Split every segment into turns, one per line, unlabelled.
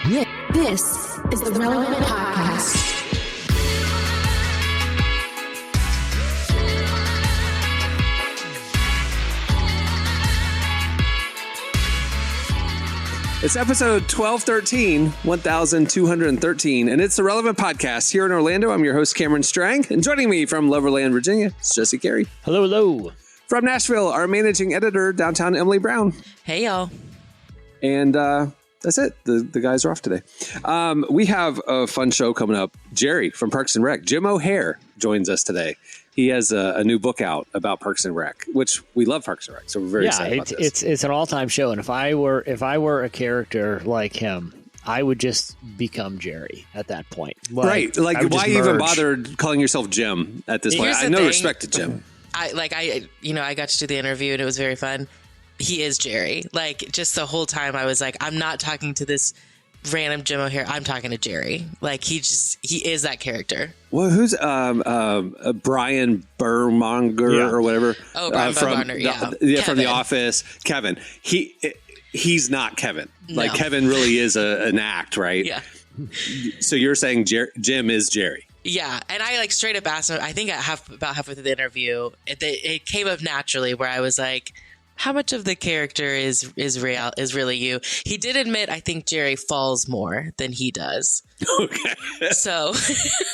This is the Relevant Podcast.
It's episode 1213, and it's the Relevant Podcast here in Orlando. I'm your host, Cameron Strang, and joining me from Loverland, Virginia, it's Jesse Carey.
Hello, hello.
From Nashville, our managing editor, downtown Emily Brown.
Hey, y'all.
And that's it. The guys are off today. We have a fun show coming up. Jerry from Parks and Rec, Jim O'Hare, joins us today. He has a new book out about Parks and Rec, which we love Parks and Rec, so we're very excited about this.
It's an all-time show, and if I were a character like him, I would just become Jerry at that point.
Right. Like, why even bother calling yourself Jim at this point? I know respect to Jim.
I got to do the interview, and it was very fun. He is Jerry. Like, just the whole time I was like, I'm not talking to this random Jim O'Hare. I'm talking to Jerry. Like, he is that character.
Well, who's Brian Burmonger or whatever?
Oh, Brian Burmonger,
yeah. From The Office. Kevin. He's not Kevin. No. Like, Kevin really is an act, right?
Yeah.
So you're saying Jim is Jerry?
Yeah, and I like straight up asked him. I think about halfway through the interview, it came up naturally where I was like, how much of the character is really you? He did admit, I think Jerry falls more than he does.
Okay.
So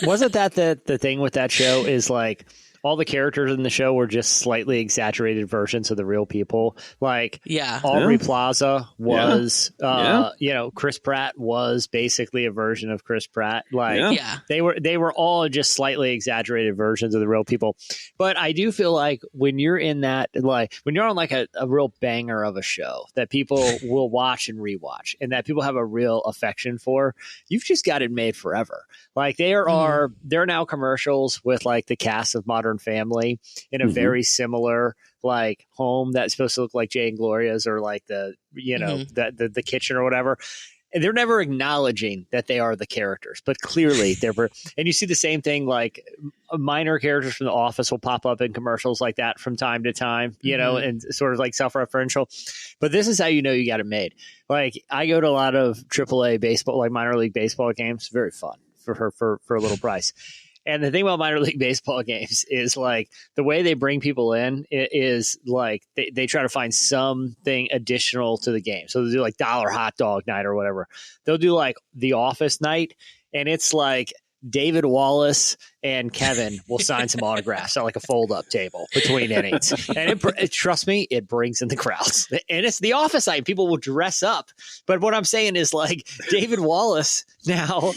wasn't that the thing with that show is like all the characters in the show were just slightly exaggerated versions of the real people. Like, Aubrey Plaza was, Chris Pratt was basically a version of Chris Pratt. Like, they were all just slightly exaggerated versions of the real people. But I do feel like when you're in that, like when you're on like a real banger of a show that people will watch and rewatch and that people have a real affection for, you've just got it made forever. Like there are now commercials with like the cast of Modern Family in a very similar like home that's supposed to look like Jay and Gloria's or like the the kitchen or whatever. And they're never acknowledging that they are the characters, but clearly and you see the same thing, like minor characters from The Office will pop up in commercials like that from time to time, and sort of like self-referential. But this is how you know you got it made. Like I go to a lot of AAA baseball, like minor league baseball games. Very fun for a little price. And the thing about minor league baseball games is like the way they bring people in is like they try to find something additional to the game. So they'll do like dollar hot dog night or whatever. They'll do like the Office night. And it's like David Wallace and Kevin will sign some autographs on like a fold-up table between innings. And trust me, it brings in the crowds. And it's the Office night. People will dress up. But what I'm saying is like David Wallace now,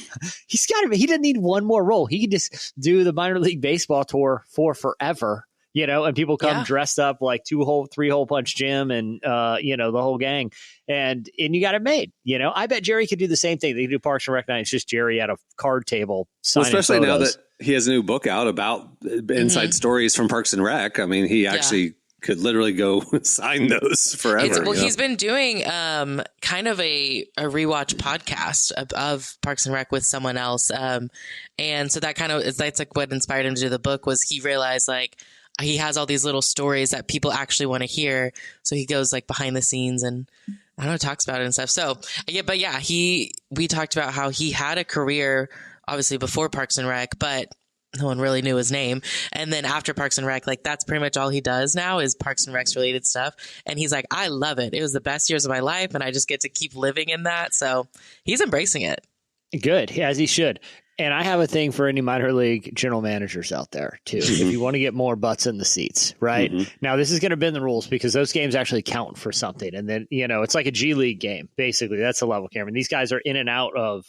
he doesn't need one more role. He can just do the minor league baseball tour for forever. And people come dressed up like 3-hole punch Jim and, the whole gang. And you got it made. I bet Jerry could do the same thing. They could do Parks and Rec night. It's just Jerry at a card table signing
especially
photos.
Now that he has a new book out about inside stories from Parks and Rec. I mean, he actually could literally go sign those forever.
He's been doing kind of a rewatch podcast of Parks and Rec with someone else. And so that's like what inspired him to do the book was he realized like, he has all these little stories that people actually want to hear. So he goes like behind the scenes and I don't know, talks about it and stuff. So we talked about how he had a career obviously before Parks and Rec, but no one really knew his name. And then after Parks and Rec, like that's pretty much all he does now is Parks and Rec's related stuff. And he's like, I love it. It was the best years of my life. And I just get to keep living in that. So he's embracing it.
Good, as he should. And I have a thing for any minor league general managers out there, too. If you want to get more butts in the seats, right? Now, this is going to bend the rules because those games actually count for something. And then, it's like a G League game, basically. That's the level, Cameron. These guys are in and out of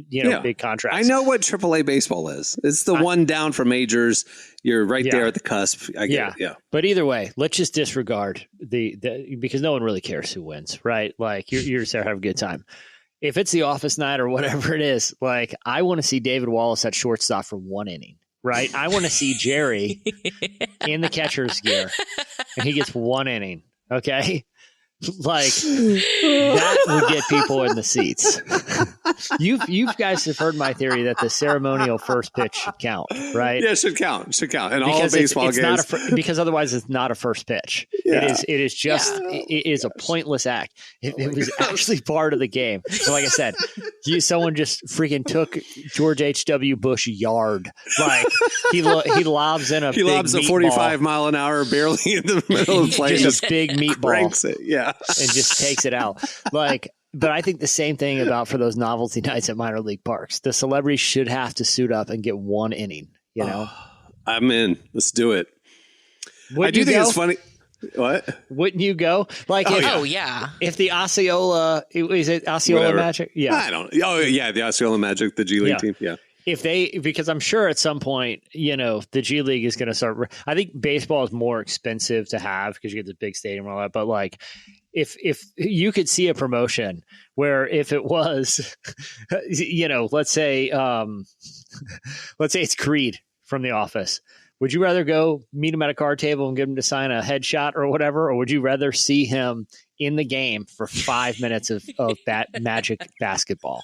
big contracts.
I know what AAA baseball is. It's the one down from majors. You're right there at the cusp. I get it.
But either way, let's just disregard the because no one really cares who wins, right? Like, you're just there to have a good time. If it's the Office night or whatever it is, like I want to see David Wallace at shortstop for one inning, right? I want to see Jerry in the catcher's gear and he gets one inning. Okay. Like that would get people in the seats. You guys have heard my theory that the ceremonial first pitch should count, right?
Yeah, it should count. And all
because
baseball
it's
games.
Because otherwise it's not a first pitch.
Yeah.
It is a pointless act. It was actually part of the game. So like I said, someone just freaking took George H.W. Bush yard. Like he lobs in a
he lobs a 45-mile-an-hour barely in the middle of the play.
Just a big meatball.
Cranks it, yeah.
And just takes it out. But I think the same thing for those novelty nights at minor league parks. The celebrities should have to suit up and get one inning, you know?
I'm in. Let's do it.
Wouldn't
I do think it's funny. What?
Wouldn't you go? If the Osceola, is it Osceola
Whatever.
Magic? Yeah.
I don't know. Oh, yeah, the Osceola Magic, the G League team. Yeah.
Because I'm sure at some point, the G League is going to start. I think baseball is more expensive to have because you get the big stadium and all that. But like, if you could see a promotion where if it was, let's say it's Creed from The Office. Would you rather go meet him at a card table and get him to sign a headshot or whatever? Or would you rather see him in the game for 5 minutes of magic basketball,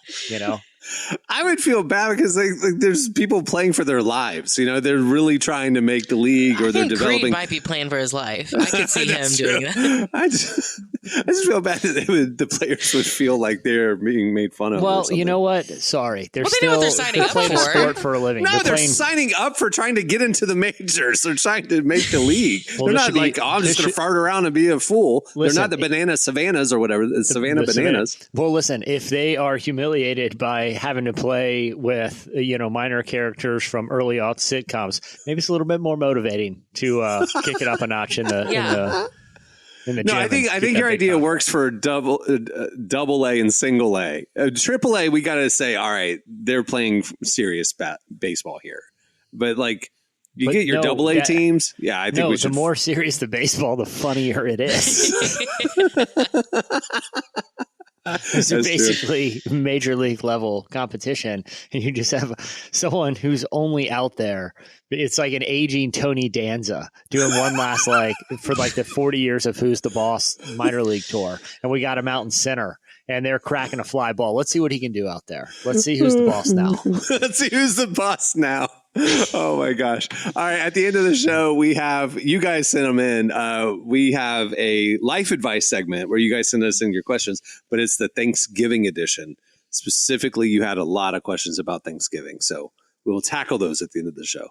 I would feel bad because there's people playing for their lives. They're really trying to make the league, or they're developing.
Creed might be playing for his life. I could see him doing that.
I just feel bad that the players would feel like they're being made fun of.
Well, you know what? Sorry,
they know what they're signing up
playing
for.
a sport for a living.
No, they're signing up for trying to get into the majors. They're trying to make the league. They're not like, I'm just going to fart around and be a fool. They're not the banana Savannas or whatever. The Savannah Bananas.
Well, listen, if they are humiliated by having to play with minor characters from early aughts sitcoms, maybe it's a little bit more motivating to kick it up a notch in the gym.
I think your idea works for double A and single A. Triple A, we got to say, all right, they're playing serious baseball here, but like. You get your double A teams. Yeah, I think we should.
The more serious the baseball, the funnier it is. It's basically major league level competition, and you just have someone who's only out there. It's like an aging Tony Danza doing one last for the 40 years of Who's the Boss minor league tour, and we got him out in center. And they're cracking a fly ball. Let's see what he can do out there. Let's see who's the boss now.
Let's see who's the boss now. Oh, my gosh. All right. At the end of the show, we have you guys send them in. We have a life advice segment where you guys send us in your questions, but it's the Thanksgiving edition. Specifically, you had a lot of questions about Thanksgiving. So we'll tackle those at the end of the show.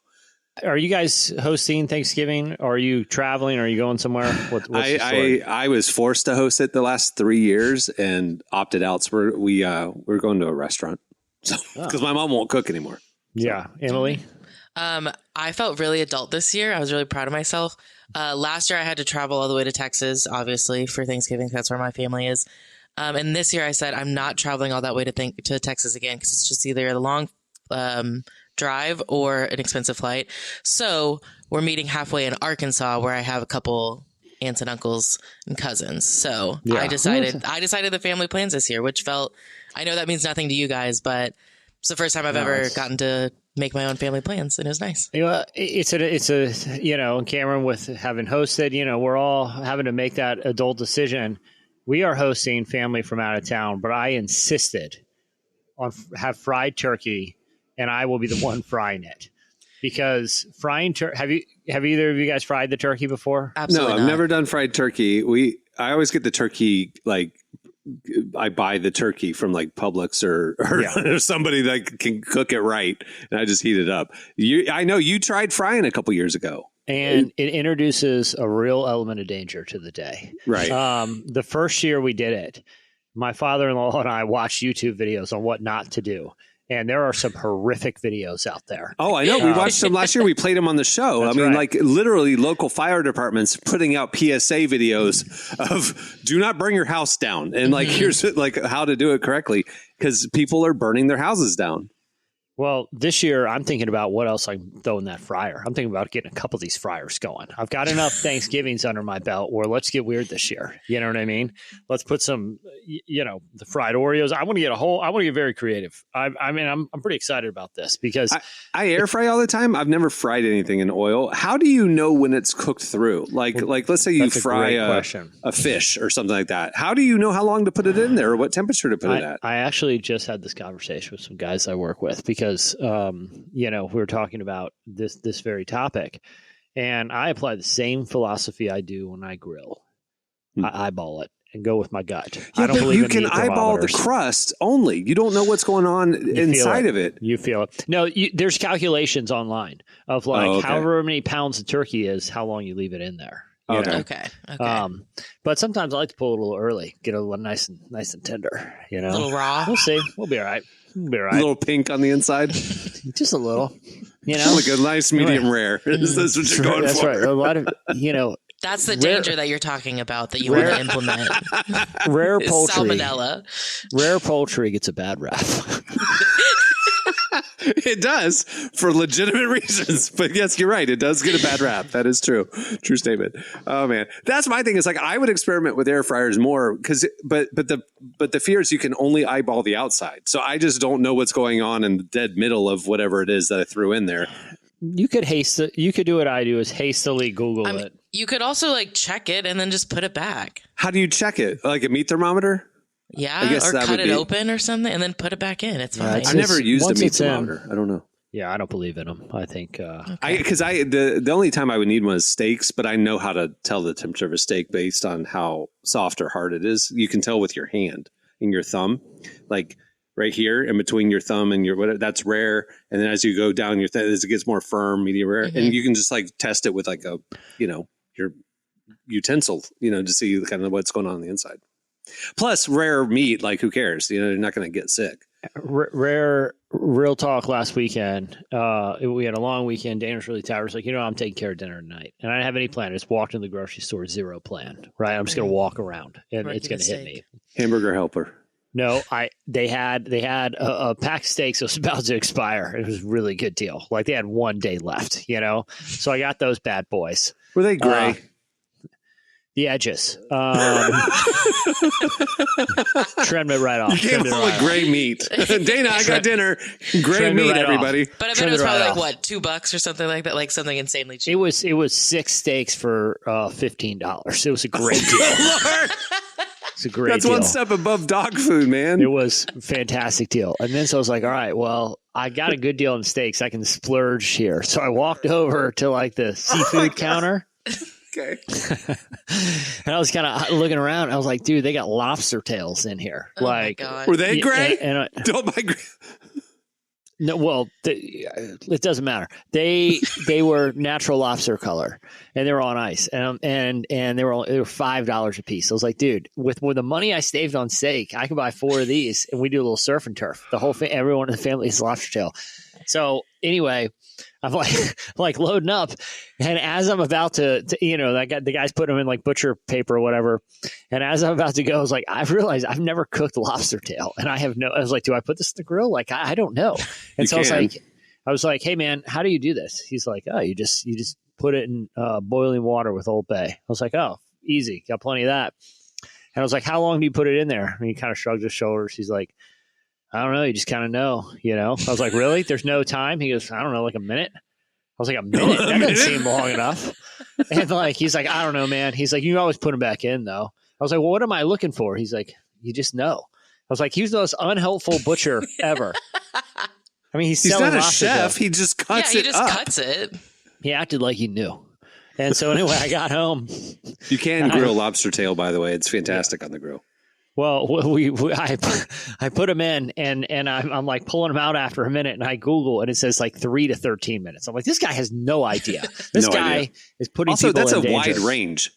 Are you guys hosting Thanksgiving? Are you traveling? Are you going somewhere? What's the story?
I was forced to host it the last 3 years and opted out. So we're going to a restaurant because my mom won't cook anymore. So.
Yeah, Emily.
I felt really adult this year. I was really proud of myself. Last year I had to travel all the way to Texas, obviously for Thanksgiving. That's where my family is. And this year I said I'm not traveling all that way to Texas again because it's just either a long drive or an expensive flight. So we're meeting halfway in Arkansas, where I have a couple aunts and uncles and cousins. So yeah. I decided the family plans this year, which I know that means nothing to you guys, but it's the first time I've ever gotten to make my own family plans, and it was nice.
It's a Cameron, with having hosted, we're all having to make that adult decision. We are hosting family from out of town, but I insisted on have fried turkey. And I will be the one frying it, because frying turkey. Have either of you guys fried the turkey before?
Absolutely
no, I've never done fried turkey. I always get the turkey I buy the turkey from Publix or somebody that can cook it right, and I just heat it up. I know you tried frying a couple years ago,
and it introduces a real element of danger to the day.
Right.
The first year we did it, my father-in-law and I watched YouTube videos on what not to do. And there are some horrific videos out there.
Oh, I know. We watched them last year. We played them on the show.
That's right.
Literally local fire departments putting out PSA videos of do not burn your house down. And here's how to do it correctly, because people are burning their houses down.
Well, this year I'm thinking about what else I can throw in that fryer. I'm thinking about getting a couple of these fryers going. I've got enough Thanksgivings under my belt where let's get weird this year. You know what I mean? Let's put some, the fried Oreos. I want to get very creative. I'm pretty excited about this because
I air fry all the time. I've never fried anything in oil. How do you know when it's cooked through? Like let's say you fry a fish or something like that. How do you know how long to put it in there or what temperature to put it at?
I actually just had this conversation with some guys I work with because we were talking about this very topic, and I apply the same philosophy I do when I grill. I eyeball it and go with my gut.
Yeah,
I don't believe
you can eyeball the crust only. You don't know what's going on inside of it.
You feel it. No, there's calculations online of however many pounds of turkey is how long you leave it in there.
Okay.
But sometimes I like to pull it a little early, get it a little nice and tender. A
little raw.
We'll see. We'll be all right.
A little pink on the inside.
Just a little.
Like a nice medium rare. Is this what you're going
That's
for?
That's right. A lot of
That's the danger that you're talking about that you want to implement.
Rare poultry.
Salmonella.
Rare poultry gets a bad rap.
It does for legitimate reasons, but yes, you're right. It does get a bad rap. That is true. True statement. Oh man, that's my thing. Is I would experiment with air fryers more but the fear is you can only eyeball the outside. So I just don't know what's going on in the dead middle of whatever it is that I threw in there.
You could do what I do is hastily Google it.
You could also check it and then just put it back.
How do you check it? Like a meat thermomometer?
Yeah, or cut it open or something and then put it back in. It's fine.
I've never used a meat thermometer. I don't know.
Yeah, I don't believe in them. I think
the only time I would need one is steaks, but I know how to tell the temperature of a steak based on how soft or hard it is. You can tell with your hand and your thumb, like right here in between your thumb and your whatever. That's rare, and then as you go down your as it gets more firm, medium rare, and you can just test it with your utensil, to see kind of what's going on the inside. Plus, rare meat, who cares? You're not going to get sick.
Rare, real talk last weekend. We had a long weekend. Dana was really tired. I was I'm taking care of dinner tonight. And I didn't have any plan. I just walked into the grocery store, zero plan, right? I'm just going to walk around and it's going to hit me.
Hamburger helper.
No, they had a pack of steaks that was about to expire. It was a really good deal. They had 1 day left, So I got those bad boys.
Were they gray?
The edges. Trim it right off.
You can't call it gray meat. Dana, I got dinner. Gray meat, right everybody.
But I bet it was probably $2 or something like that, something insanely cheap.
It was 6 steaks for $15. It was a great deal. It's a great
That's
deal.
One step above dog food, man.
It was a fantastic deal. And then so I was all right, well, I got a good deal in steaks. I can splurge here. So I walked over to the seafood counter.
Okay.
And I was kind of looking around. I was like, dude, they got lobster tails in here.
Oh my God.
Were they gray? Don't buy gray.
No, well, it doesn't matter. They were natural lobster color, and they were on ice, and they were $5 a piece. I was like, dude, with the money I saved on steak, I could buy 4 of these, and we do a little surf and turf. The whole everyone in the family is lobster tail. So anyway, I'm loading up, and as I'm about to the guy's putting them in butcher paper or whatever, and as I'm about to go, I was I've realized I've never cooked lobster tail, and I was do I put this in the grill? I don't know. And so I was like, hey man, how do you do this? He's like, oh, you just put it in boiling water with Old Bay. I was like, oh, easy, got plenty of that. And I was like, how long do you put it in there? And he kind of shrugged his shoulders. He's like, I don't know. You just kind of know, I was like, really? There's no time? He goes, I don't know, a minute. I was like, a minute? That doesn't seem long enough. And he's like, I don't know, man. He's like, you always put them back in, though. I was like, well, what am I looking for? He's like, you just know. I was like, he's the most unhelpful butcher ever. I mean, he's
not a chef. He just cuts it up.
Yeah, he just cuts it.
He acted like he knew. And so anyway, I got home.
You can grill lobster tail, by the way. It's fantastic on the grill.
Well, I put them in, and I'm pulling them out after a minute, and I Google, and it says 3 to 13 minutes. I'm like, this guy has no idea. This guy is putting
also,
people
that's
in
a
danger.
Wide range.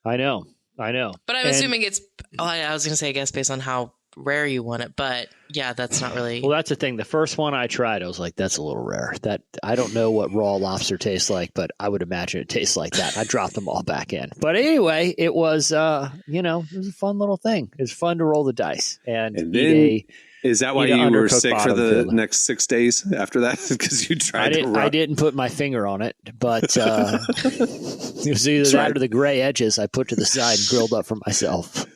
I know.
But I'm assuming it's, I was going to say, I guess, based on how rare you want it, but yeah, that's not really.
Well, that's the thing. The first one I tried, I was like, that's a little rare. That I don't know what raw lobster tastes like, but I would imagine it tastes like that. I dropped them all back in. But anyway, it was, it was a fun little thing. It was fun to roll the dice and
then Is that why you were sick for the next 6 days after that? Because you tried to rub?
I didn't put my finger on it, but it was either that or the gray edges I put to the side and grilled up for myself.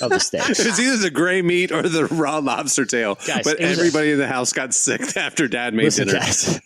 Of the steaks.
It was either the gray meat or the raw lobster tail. Guys, but everybody in the house got sick after Dad made dinner.
Guys,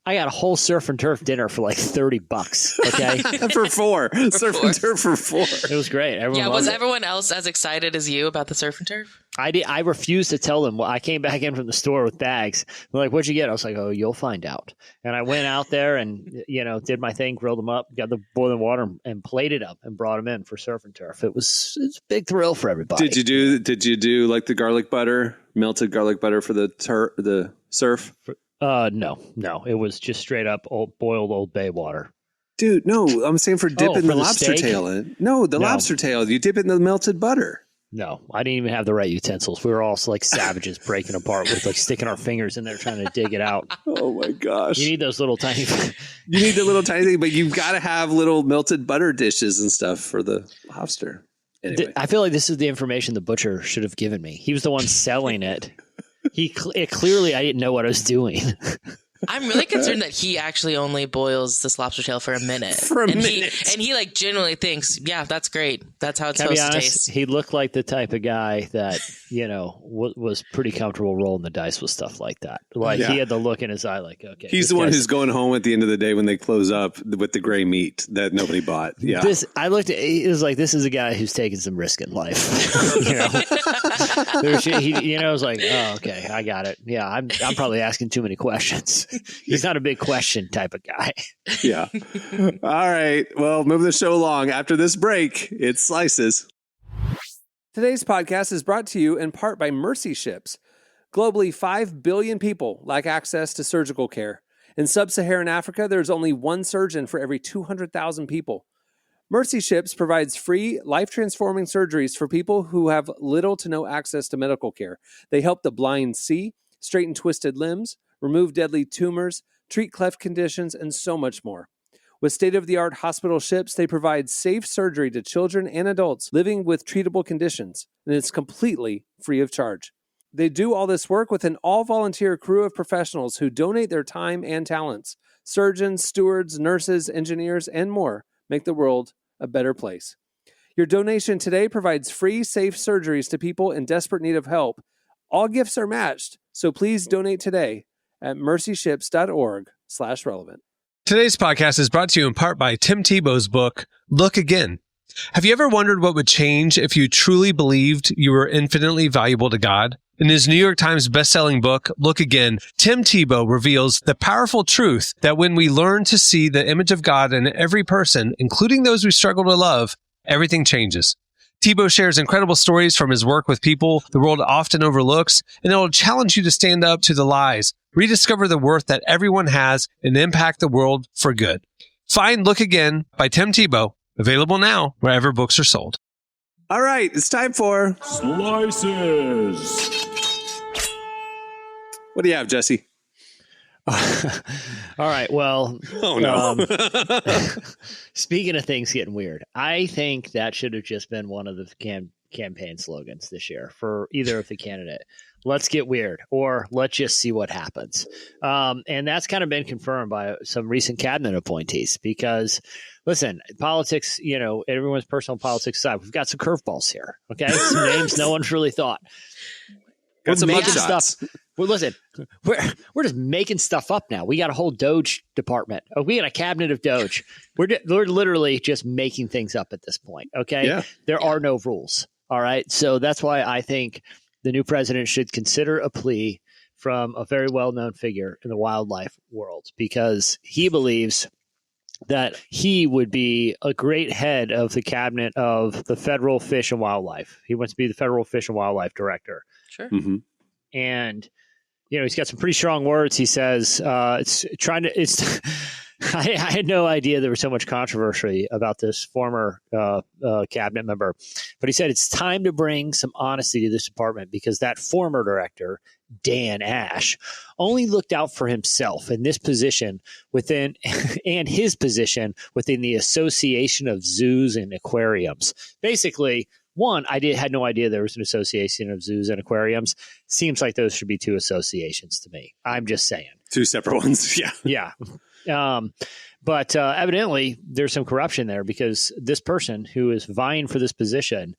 I got a whole surf and turf dinner for like $30. Okay,
for four surf and turf for four.
It was great.
Was everyone else as excited as you about the surf and turf?
I refused to tell them. I came back in from the store with bags. They're like, "What'd you get?" I was like, "Oh, you'll find out." And I went out there and did my thing, grilled them up, got the boiling water, and plated up, and brought them in for surf and turf. It's a big thrill for everybody.
Did you do like the garlic butter, melted garlic butter for the surf?
No. It was just straight up boiled Old Bay water.
Dude, no, I'm saying for dipping the lobster tail in. No, lobster tail. You dip it in the melted butter.
No, I didn't even have the right utensils. We were all like savages breaking apart with like sticking our fingers in there trying to dig it out.
Oh my gosh.
You need those little tiny
You need the little tiny thing, but you've got to have little melted butter dishes and stuff for the lobster. Anyway.
I feel like this is the information the butcher should have given me. He was the one selling it. Clearly I didn't know what I was doing.
I'm really concerned that he actually only boils this lobster tail for a minute. And he like genuinely thinks, yeah, that's great. That's how it's supposed to taste.
He looked like the type of guy that, was pretty comfortable rolling the dice with stuff like that. Like he had the look in his eye like, okay.
He's the one who's going home at the end of the day when they close up with the gray meat that nobody bought. Yeah.
I looked at it was like, this is a guy who's taking some risk in life. I was like, oh, okay, I got it. Yeah, I'm probably asking too many questions. He's not a big question type of guy.
Yeah. All right. Well, moving the show along. After this break, it's Slices. Today's podcast is brought to you in part by Mercy Ships. Globally, 5 billion people lack access to surgical care. In sub-Saharan Africa, there's only one surgeon for every 200,000 people. Mercy Ships provides free, life-transforming surgeries for people who have little to no access to medical care. They help the blind see, straighten twisted limbs, remove deadly tumors, treat cleft conditions, and so much more. With state-of-the-art hospital ships, they provide safe surgery to children and adults living with treatable conditions, and it's completely free of charge. They do all this work with an all-volunteer crew of professionals who donate their time and talents. Surgeons, stewards, nurses, engineers, and more make the world a better place. Your donation today provides free, safe surgeries to people in desperate need of help. All gifts are matched, so please donate today at mercyships.org/relevant.
Today's podcast is brought to you in part by Tim Tebow's book, Look Again. Have you ever wondered what would change if you truly believed you were infinitely valuable to God? In his New York Times bestselling book, Look Again, Tim Tebow reveals the powerful truth that when we learn to see the image of God in every person, including those we struggle to love, everything changes. Tebow shares incredible stories from his work with people the world often overlooks, and it will challenge you to stand up to the lies, rediscover the worth that everyone has, and impact the world for good. Find Look Again by Tim Tebow, available now wherever books are sold.
All right, it's time for
Slices.
What do you have, Jesse?
All right. Well,
oh no.
Speaking of things getting weird, I think that should have just been one of the campaign slogans this year for either of the candidate. Let's get weird, or let's just see what happens. And that's kind of been confirmed by some recent cabinet appointees because, listen, politics, everyone's personal politics aside, we've got some curveballs here. Okay. Some names no one's really thought.
Got some mugshots.
Well, listen, we're just making stuff up now. We got a whole Doge department. We got a cabinet of Doge. We're literally just making things up at this point. Okay.
Yeah.
There are no rules. All right. So that's why I think the new president should consider a plea from a very well-known figure in the wildlife world because he believes that he would be a great head of the cabinet of the Federal Fish and Wildlife. He wants to be the Federal Fish and Wildlife Director.
Sure.
Mm-hmm.
And, he's got some pretty strong words. He says, I had no idea there was so much controversy about this former cabinet member, but he said it's time to bring some honesty to this department because that former director, Dan Ash, only looked out for himself in this position within and his position within the Association of Zoos and Aquariums. Basically, One, had no idea there was an association of zoos and aquariums. Seems like those should be two associations to me. I'm just saying.
Two separate ones. Yeah.
Yeah. But evidently there's some corruption there because this person who is vying for this position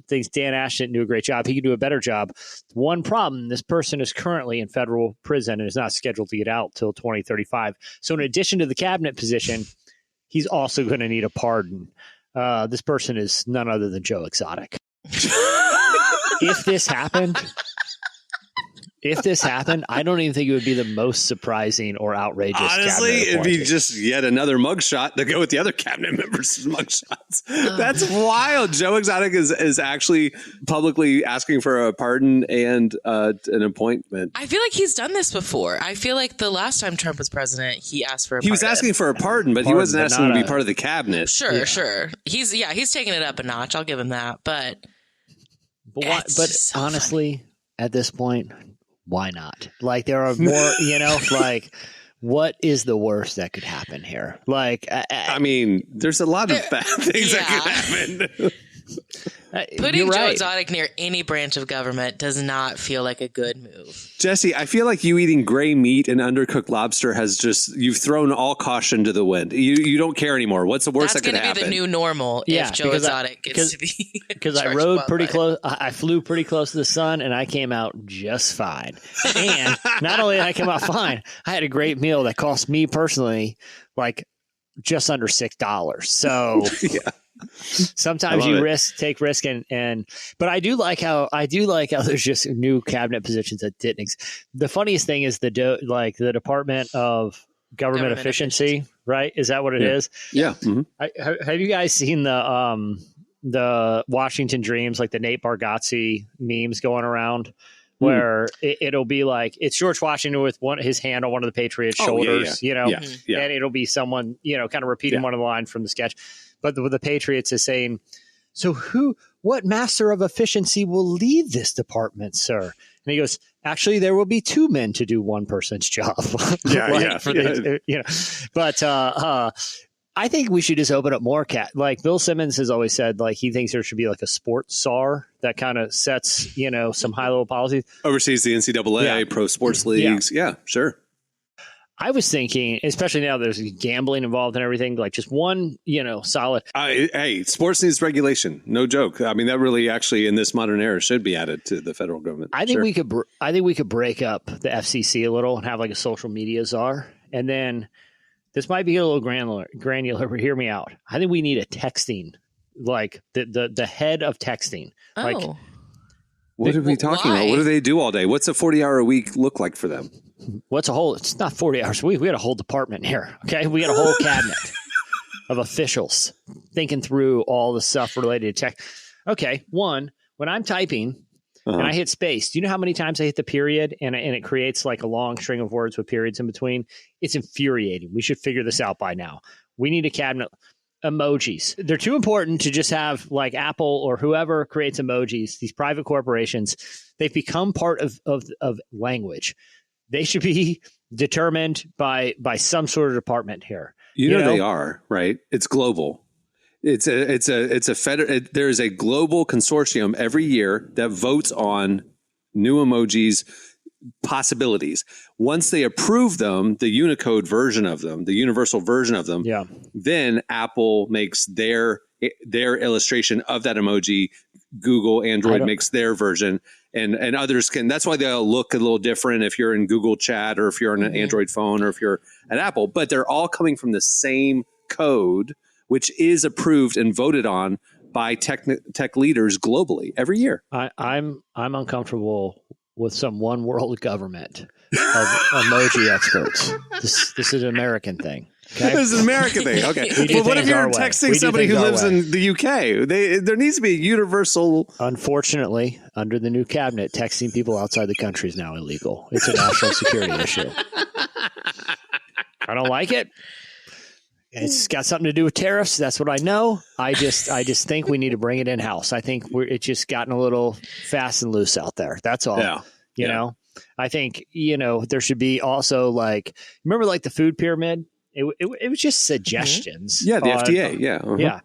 thinks Dan Ash didn't do a great job. He could do a better job. One problem, this person is currently in federal prison and is not scheduled to get out till 2035. So in addition to the cabinet position, he's also going to need a pardon. This person is none other than Joe Exotic. If this happened, I don't even think it would be the most surprising or outrageous.
Honestly, it'd be just yet another mugshot to go with the other cabinet members' mugshots. That's wild. Joe Exotic is actually publicly asking for a pardon and an appointment.
I feel like he's done this before. I feel like the last time Trump was president, he asked for a pardon.
He was asking for a pardon, but he wasn't asking to be part of the cabinet.
Sure. He's taking it up a notch. I'll give him that. But
honestly, at this point, why not? Like, there are more, like, what is the worst that could happen here? Like,
I mean, there's a lot of bad things that could happen.
Putting Joe Exotic near any branch of government does not feel like a good move.
Jesse, I feel like you eating gray meat and undercooked lobster you've thrown all caution to the wind. You don't care anymore. What's the worst that could happen?
That's going to be the new normal if Joe Exotic gets to be.
Because I rode pretty close. I flew pretty close to the sun and I came out just fine. And not only did I come out fine, I had a great meal that cost me personally like just under $6. So yeah. Sometimes you take risk but I do like how there's just new cabinet positions that didn't exist. The funniest thing is the Department of Government Efficiency, right? Is that what it is?
Yeah. Mm-hmm.
Have you guys seen the Washington Dreams, like the Nate Bargatze memes going around? Where it'll be like it's George Washington with his hand on one of the Patriots' shoulders, and it'll be someone, kind of repeating one of the lines from the sketch. But the Patriots is saying, so what master of efficiency will lead this department, sir? And he goes, actually, there will be two men to do one person's job. But I think we should just open up more like Bill Simmons has always said, like he thinks there should be like a sports czar that kind of sets, some high level policies.
Oversees the NCAA, pro sports leagues. Yeah, sure.
I was thinking, especially now there's gambling involved and everything, like just one, solid.
Hey, sports needs regulation. No joke. I mean, that really actually in this modern era should be added to the federal government.
I think we could break up the FCC a little and have like a social media czar. And then this might be a little granular, but hear me out. I think we need a texting, like the head of texting.
Oh.
Like,
what are we talking about? What do they do all day? What's a 40-hour-a-week look like for them?
It's not 40 hours a week. We got a whole department here. Okay. We got a whole cabinet of officials thinking through all the stuff related to tech. Okay. One, when I'm typing and I hit space, do you know how many times I hit the period and it creates like a long string of words with periods in between? It's infuriating. We should figure this out by now. We need a cabinet. Emojis. They're too important to just have like Apple or whoever creates emojis, these private corporations. They've become part of language. They should be determined by some sort of department here.
You know they are, right? It's global. It's a federal. There is a global consortium every year that votes on new emojis possibilities. Once they approve them, the Unicode version of them, the universal version of them, then Apple makes their illustration of that emoji. Google, Android makes their version, and others can. That's why they'll look a little different if you're in Google Chat or if you're on an Android phone or if you're at Apple. But they're all coming from the same code, which is approved and voted on by tech leaders globally every year.
I'm uncomfortable with some one world government of emoji experts. This is an American thing. Okay?
This is an American thing. Okay. Well, what if you're texting somebody who lives in the UK? There needs to be a universal.
Unfortunately, under the new cabinet, texting people outside the country is now illegal. It's a national security issue. I don't like it. It's got something to do with tariffs. That's what I know. I just think we need to bring it in house. I think it's just gotten a little fast and loose out there. That's all.
Yeah.
You know, I think, there should be also like, remember like the food pyramid? It was just suggestions.
Yeah. The FDA. Yeah. Uh-huh.
Yeah.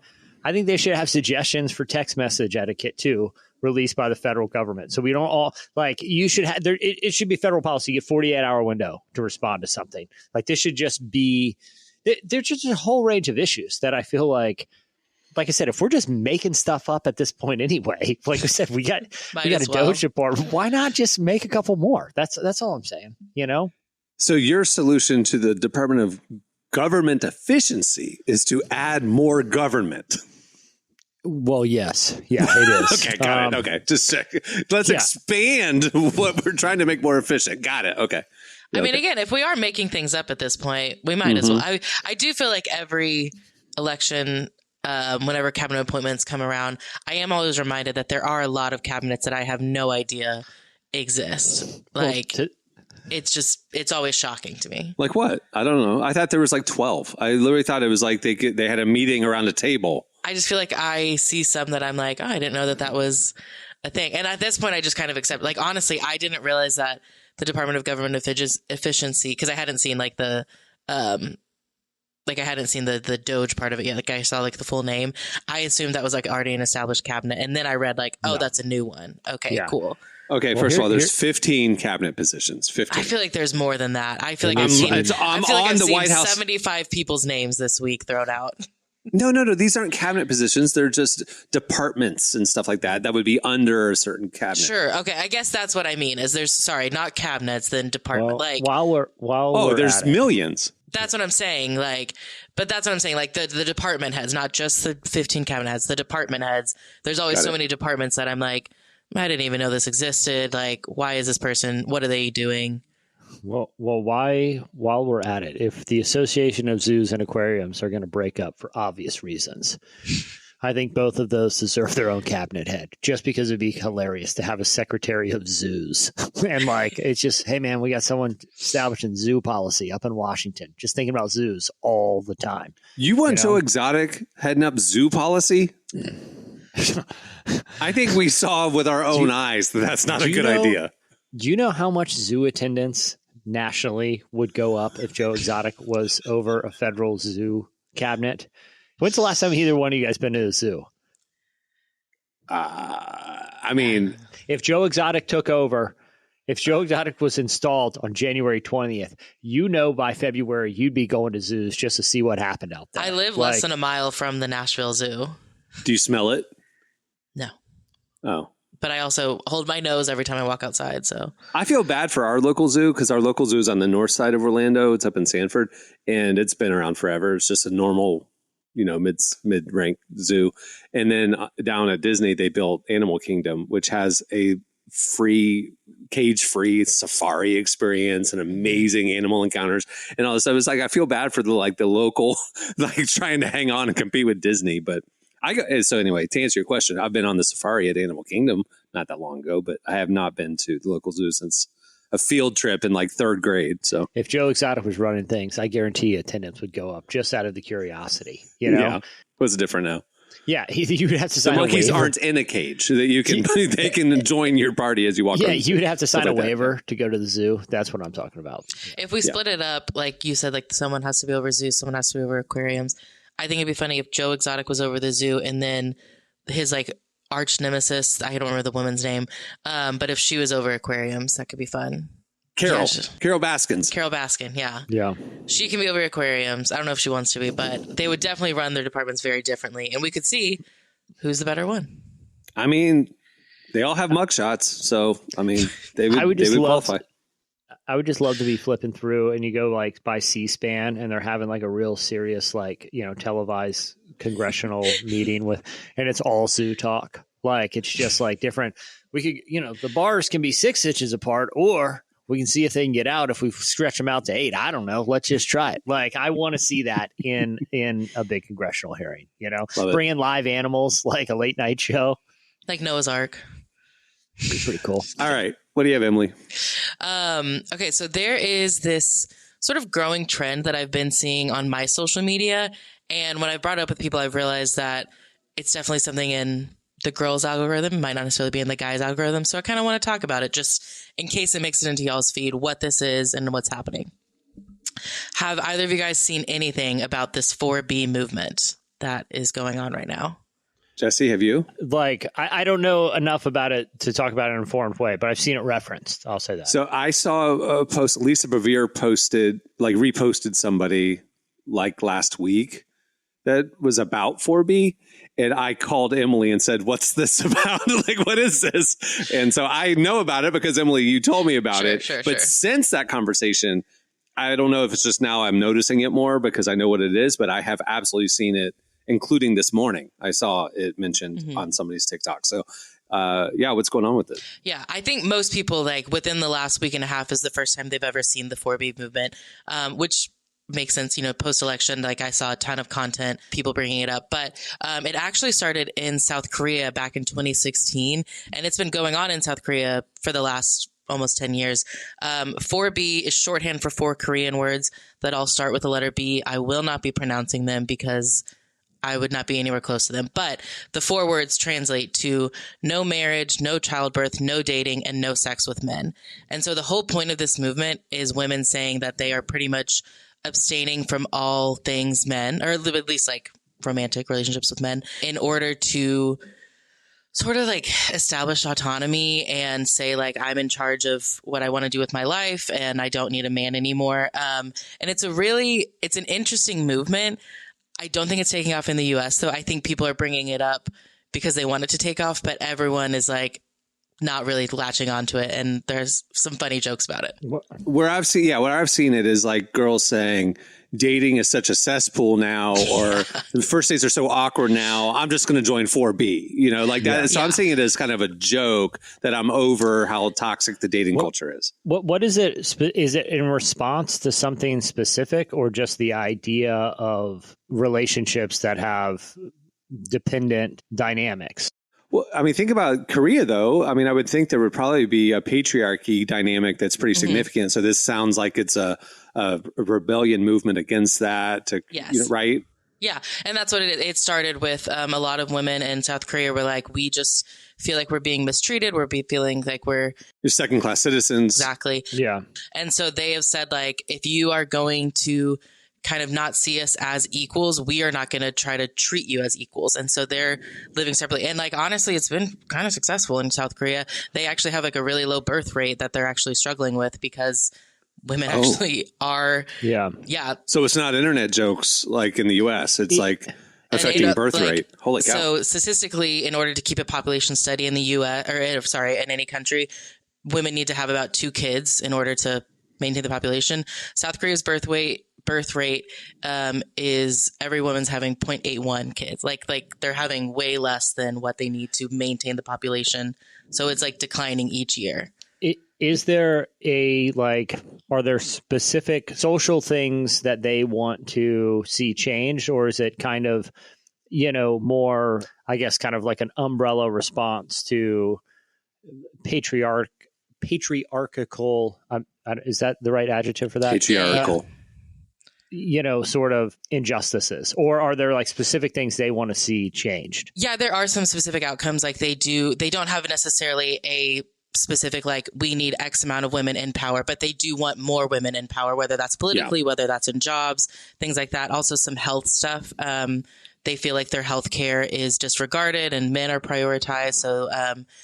I think they should have suggestions for text message etiquette too, released by the federal government. So we don't all like you should have there. It should be federal policy. You get 48-hour window to respond to something. Like this should just be. There's just a whole range of issues that I feel like I said, if we're just making stuff up at this point anyway, like I said, we got a Doge report. Why not just make a couple more? That's all I'm saying. You know.
So your solution to the Department of Government Efficiency is to add more government.
Well, yes. Yeah, it is.
Okay, got it. Okay, just check. Let's expand what we're trying to make more efficient. Got it. Okay.
I mean, again, if we are making things up at this point, we might as well. I do feel like every election, whenever cabinet appointments come around, I am always reminded that there are a lot of cabinets that I have no idea exist. Like, it's always shocking to me.
Like what? I don't know. I thought there was like 12. I literally thought it was like they had a meeting around a table.
I just feel like I see some that I'm like, oh, I didn't know that was a thing. And at this point, I just kind of accept. Like, honestly, I didn't realize that the Department of Government Efficiency, because I hadn't seen like the Doge part of it yet. Like I saw like the full name. I assumed that was like already an established cabinet, and then I read like, oh, that's a new one. Okay, cool.
Okay, first of all, there's 15 cabinet positions. 15.
I feel like there's more than that. I feel like
I've seen the White House
75 people's names this week thrown out.
No. These aren't cabinet positions. They're just departments and stuff like that. That would be under a certain cabinet.
Sure. Okay. I guess that's what I mean. Is there's not cabinets, then department.
Well, while
there's millions.
That's what I'm saying. Like, but that's what I'm saying. Like the department heads, not just the 15 cabinet heads, the department heads. There's always so many departments that I'm like, I didn't even know this existed. Like, why is this person? What are they doing?
Well, while we're at it, if the Association of Zoos and Aquariums are going to break up for obvious reasons, I think both of those deserve their own cabinet head, just because it'd be hilarious to have a secretary of zoos. And like, it's just, hey man, we got someone establishing zoo policy up in Washington, just thinking about zoos all the time.
You want Joe Exotic heading up zoo policy? I think we saw with our own eyes that that's not a good idea.
Do you know how much zoo attendance nationally would go up if Joe Exotic was over a federal zoo cabinet? When's the last time either one of you guys been to the zoo?
I mean,
if Joe Exotic took over, if Joe Exotic was installed on January 20th, by February you'd be going to zoos just to see what happened out there.
I live less than a mile from the Nashville Zoo.
Do you smell it?
No.
Oh.
But I also hold my nose every time I walk outside. So
I feel bad for our local zoo because our local zoo is on the north side of Orlando. It's up in Sanford, and it's been around forever. It's just a normal, mid-rank zoo. And then down at Disney, they built Animal Kingdom, which has a cage-free safari experience and amazing animal encounters and all this stuff. It's like I feel bad for the local trying to hang on and compete with Disney, but. So anyway, to answer your question, I've been on the safari at Animal Kingdom not that long ago, but I have not been to the local zoo since a field trip in third grade. So if
Joe Exotic was running things, I guarantee attendance would go up just out of the curiosity. Yeah,
what's different now?
Yeah, you would have to sign
the monkeys
a waiver.
aren't in a cage that you can they can join your party as you walk.
Yeah, you would have to sign a waiver to go to the zoo. That's what I'm talking about.
If we split it up, like you said, someone has to be over zoos, someone has to be over aquariums. I think it'd be funny if Joe Exotic was over the zoo and then his arch nemesis, I don't remember the woman's name, but if she was over aquariums, that could be fun.
Carol Baskins.
Carol Baskin, yeah.
Yeah.
She can be over aquariums. I don't know if she wants to be, but they would definitely run their departments very differently. And we could see who's the better one.
I mean, they all have mugshots. So, I mean, they would qualify.
I would just love to be flipping through and you go by C-SPAN and they're having a real serious, televised congressional meeting and it's all zoo talk. It's just different. We could, the bars can be 6 inches apart or we can see if they can get out if we stretch them out to 8. I don't know. Let's just try it. I want to see that in a big congressional hearing, bring in live animals, a late night show.
Like Noah's Ark.
It'd be pretty cool.
All right. What do you have, Emily?
Okay, so there is this sort of growing trend that I've been seeing on my social media. And when I brought it up with people, I've realized that it's definitely something in the girls' algorithm. It might not necessarily be in the guys' algorithm. So I kind of want to talk about it just in case it makes it into y'all's feed, what this is and what's happening. Have either of you guys seen anything about this 4B movement? that is going on right now.
Jesse, have you?
Like, I don't know enough about it to talk about it in an informed way, but I've seen it referenced. I'll say that.
So I saw a post, Lisa Bevere reposted somebody like last week that was about 4B. And I called Emily and said, what's this about? Like, what is this? And so I know about it because Emily, you told me about it. But since that conversation, I don't know if it's just now I'm noticing it more because I know what it is, but I have absolutely seen it, including this morning. I saw it mentioned on somebody's TikTok. So, what's going on with it?
Yeah, I think most people, like, within the last week and a half is the first time they've ever seen the 4B movement, which makes sense. Post-election, like, I saw a ton of content, people bringing it up. But it actually started in South Korea back in 2016, and it's been going on in South Korea for the last almost 10 years. 4B is shorthand for 4 Korean words that all start with the letter B. I will not be pronouncing them because I would not be anywhere close to them. But the 4 words translate to no marriage, no childbirth, no dating, and no sex with men. And so the whole point of this movement is women saying that they are pretty much abstaining from all things men, or at least like romantic relationships with men, in order to sort of like establish autonomy and say, like, I'm in charge of what I want to do with my life and I don't need a man anymore. And it's an interesting movement. I don't think it's taking off in the US, though. I think people are bringing it up because they want it to take off, but everyone is like not really latching onto it. And there's some funny jokes about it.
Where I've seen it is like girls saying dating is such a cesspool now, or the first dates are so awkward now. I'm just going to join 4B, like that. Yeah. So I'm seeing it as kind of a joke that I'm over how toxic the dating culture is.
What is it? Is it in response to something specific or just the idea of relationships that have dependent dynamics?
Well, I mean, think about Korea, though. I mean, I would think there would probably be a patriarchy dynamic that's pretty significant. So this sounds like it's a rebellion movement against that. Right?
Yeah. And that's what it started with. A lot of women in South Korea were like, we just feel like we're being mistreated. We're feeling like you're
second-class citizens.
Exactly.
Yeah.
And so they have said, like, if you are going to kind of not see us as equals, we are not going to try to treat you as equals. And so they're living separately. And like, honestly, it's been kind of successful in South Korea. They actually have like a really low birth rate that they're actually struggling with because women actually are. Yeah. Yeah.
So it's not internet jokes like in the US. It's like affecting birth rate. Holy cow.
So statistically, in order to keep a population steady in the US, in any country, women need to have about 2 kids in order to maintain the population. South Korea's birth rate is every woman's having 0.81 kids. Like they're having way less than what they need to maintain the population. So it's like declining each year.
Is there are there specific social things that they want to see changed, or is it kind of, more, I guess, kind of like an umbrella response to patriarchal, is that the right adjective for that?
Patriarchal.
Sort of injustices, or are there like specific things they want to see changed?
Yeah, there are some specific outcomes. Like they don't have necessarily a specific, like, we need X amount of women in power, but they do want more women in power, whether that's politically, whether that's in jobs, things like that. Also some health stuff. They feel like their health care is disregarded and men are prioritized. So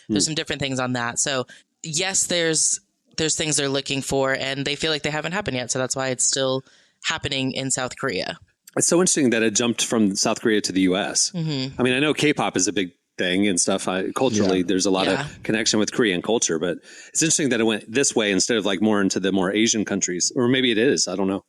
there's some different things on that. So yes, there's things they're looking for and they feel like they haven't happened yet. So that's why it's still happening in South Korea. It's
so interesting that it jumped from South Korea to the US. Mm-hmm. I mean, I know K-pop is a big thing and stuff. Culturally, there's a lot of connection with Korean culture, but it's interesting that it went this way instead of like more into the more Asian countries, or maybe it is. I don't know.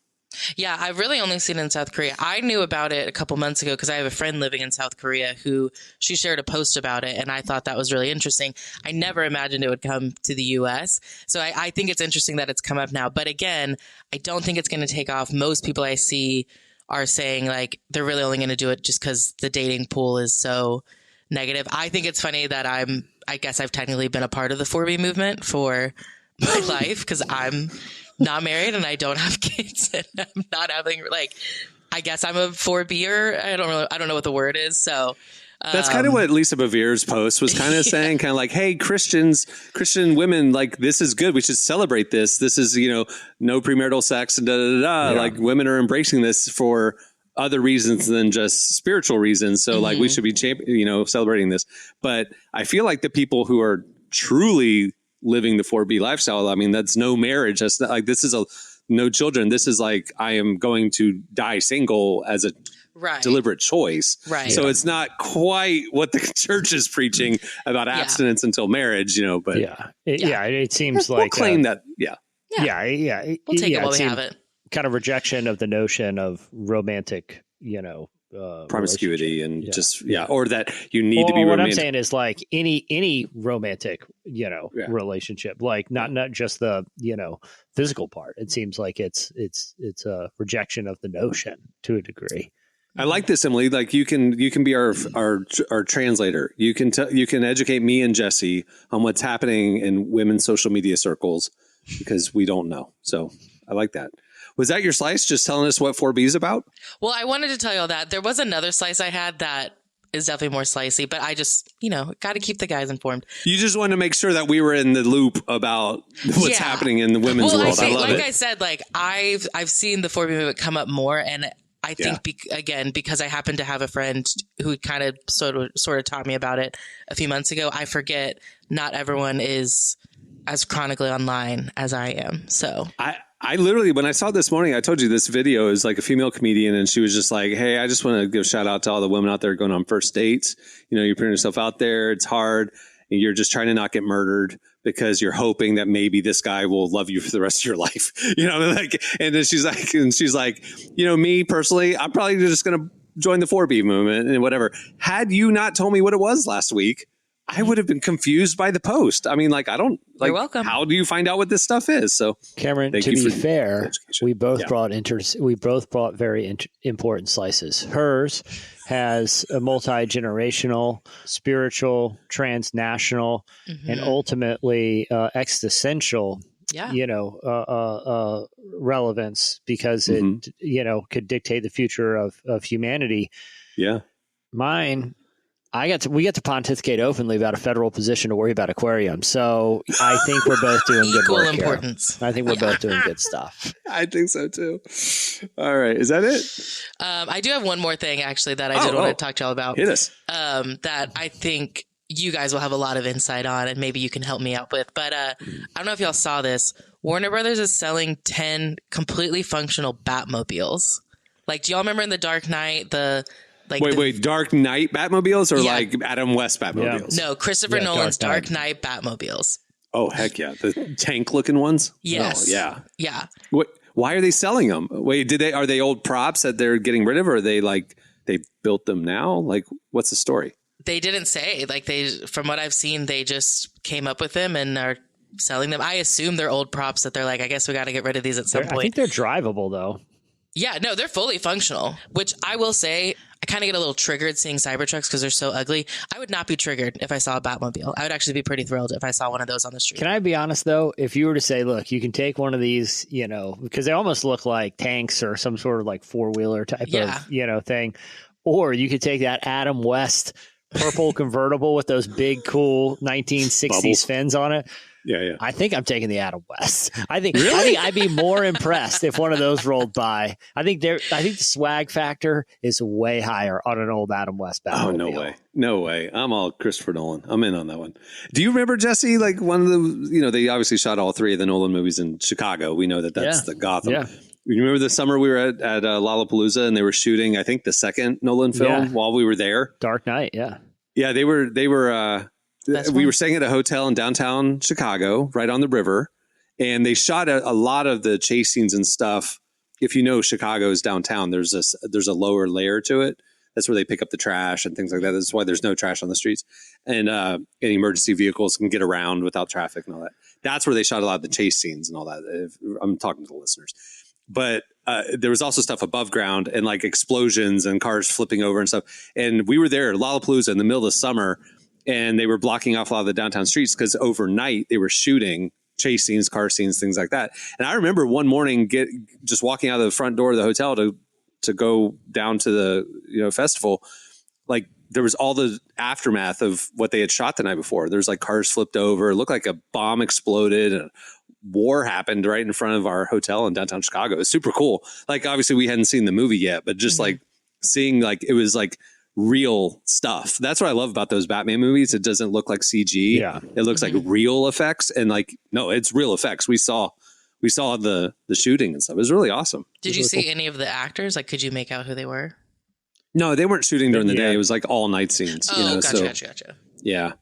Yeah, I've really only seen it in South Korea. I knew about it a couple months ago because I have a friend living in South Korea who she shared a post about it, and I thought that was really interesting. I never imagined it would come to the U.S., so I think it's interesting that it's come up now. But again, I don't think it's going to take off. Most people I see are saying like they're really only going to do it just because the dating pool is so negative. I think it's funny that I guess I've technically been a part of the 4B movement for my life because I'm not married and I don't have kids and I'm not having I guess I'm a 4B'er. I don't know what the word is. So
that's kind of what Lisa Bevere's post was kind of saying, kind of like, hey, Christian women, like, this is good. We should celebrate this. This is, no premarital sex and like women are embracing this for other reasons than just spiritual reasons. So like we should be, celebrating this. But I feel like the people who are truly living the 4B lifestyle, I mean, that's no marriage. That's not, like, this is no children. This is like, I am going to die single as a deliberate choice.
Right.
So it's not quite what the church is preaching about abstinence until marriage, but
it seems
we'll
like
claim that.
We'll take it while we have it.
Kind of rejection of the notion of romantic,
promiscuity and or that you need to be romantic.
What I'm saying is like any romantic, relationship, like not just the, physical part. It seems like it's a rejection of the notion to a degree.
I like this, Emily. Like you can be our translator. You can educate me and Jesse on what's happening in women's social media circles because we don't know. So I like that. Was that your slice? Just telling us what 4B is about?
Well, I wanted to tell you all that. There was another slice I had that is definitely more slicey, but I just, got to keep the guys informed.
You just wanted to make sure that we were in the loop about what's happening in the women's world. I love it.
Like I said, like I've seen the 4B movement come up more, and I think because I happen to have a friend who kind of sort of taught me about it a few months ago. I forget not everyone is as chronically online as I am. So
I literally, when I saw it this morning, I told you this video is like a female comedian, and she was just like, "Hey, I just want to give a shout out to all the women out there going on first dates. You're putting yourself out there. It's hard. And you're just trying to not get murdered because you're hoping that maybe this guy will love you for the rest of your life." And then she's like, me personally, I'm probably just going to join the 4B movement and whatever. Had you not told me what it was last week, I would have been confused by the post. I mean, I don't.
You're welcome.
How do you find out what this stuff is? So,
Cameron, to be fair, we both brought very important slices. Hers has a multi-generational, spiritual, transnational, and ultimately existential. Relevance because it could dictate the future of humanity.
Yeah,
mine. We get to pontificate openly about a federal position to worry about aquariums. So I think we're both doing good work
importance.
Here. I think we're both doing good stuff.
I think so too. All right. Is that it?
I do have one more thing actually that I did want to talk to y'all about.
Hit us.
That I think you guys will have a lot of insight on and maybe you can help me out with. But I don't know if y'all saw this. Warner Brothers is selling 10 completely functional Batmobiles. Like, do y'all remember in The Dark Knight, wait, Dark
Knight Batmobiles or like Adam West Batmobiles?
No, Christopher Nolan's Dark Knight Batmobiles.
Oh, heck yeah. The tank looking ones?
Yes.
Oh, yeah.
Yeah.
Why are they selling them? Wait, are they old props that they're getting rid of, or are they they built them now? Like, what's the story?
They didn't say. From what I've seen, they just came up with them and are selling them. I assume they're old props that they're like, I guess we got to get rid of these at some point.
I think they're drivable though.
Yeah, no, they're fully functional, which I will say, I kind of get a little triggered seeing Cybertrucks because they're so ugly. I would not be triggered if I saw a Batmobile. I would actually be pretty thrilled if I saw one of those on the street.
Can I be honest, though? If you were to say, look, you can take one of these, because they almost look like tanks or some sort of like four-wheeler type of, thing. Or you could take that Adam West purple convertible with those big, cool 1960s
Bubbles.
fins on it.
Yeah.
I think I'm taking the Adam West. I think I'd be more impressed if one of those rolled by. I think the swag factor is way higher on an old Adam West Batmobile.
Oh, no way. I'm all Christopher Nolan. I'm in on that one. Do you remember, Jesse, like one of the, they obviously shot all three of the Nolan movies in Chicago. We know that's the Gotham. Yeah. You remember the summer we were at Lollapalooza and they were shooting, I think, the second Nolan film while we were there?
Dark Knight, yeah.
Yeah, they were we were staying at a hotel in downtown Chicago, right on the river, and they shot a lot of the chase scenes and stuff. If you know Chicago's downtown, there's a lower layer to it. That's where they pick up the trash and things like that. That's why there's no trash on the streets, and any emergency vehicles can get around without traffic and all that. That's where they shot a lot of the chase scenes and all that. I'm talking to the listeners, but there was also stuff above ground and like explosions and cars flipping over and stuff. And we were there at Lollapalooza in the middle of summer. And they were blocking off a lot of the downtown streets because overnight they were shooting chase scenes, car scenes, things like that. And I remember one morning just walking out of the front door of the hotel to go down to the festival. Like there was all the aftermath of what they had shot the night before. There's like cars flipped over. It looked like a bomb exploded and war happened right in front of our hotel in downtown Chicago. It was super cool. Like obviously we hadn't seen the movie yet, but just like seeing like it was like real stuff. That's what I love about those Batman movies. It doesn't look like CG.
Yeah.
It looks like real effects, and like no, it's real effects. We saw the shooting and stuff. It was really awesome.
Did you see any of the actors? Like, could you make out who they were?
No, they weren't shooting during the day. It was like all night scenes.
Oh, gotcha.
Yeah.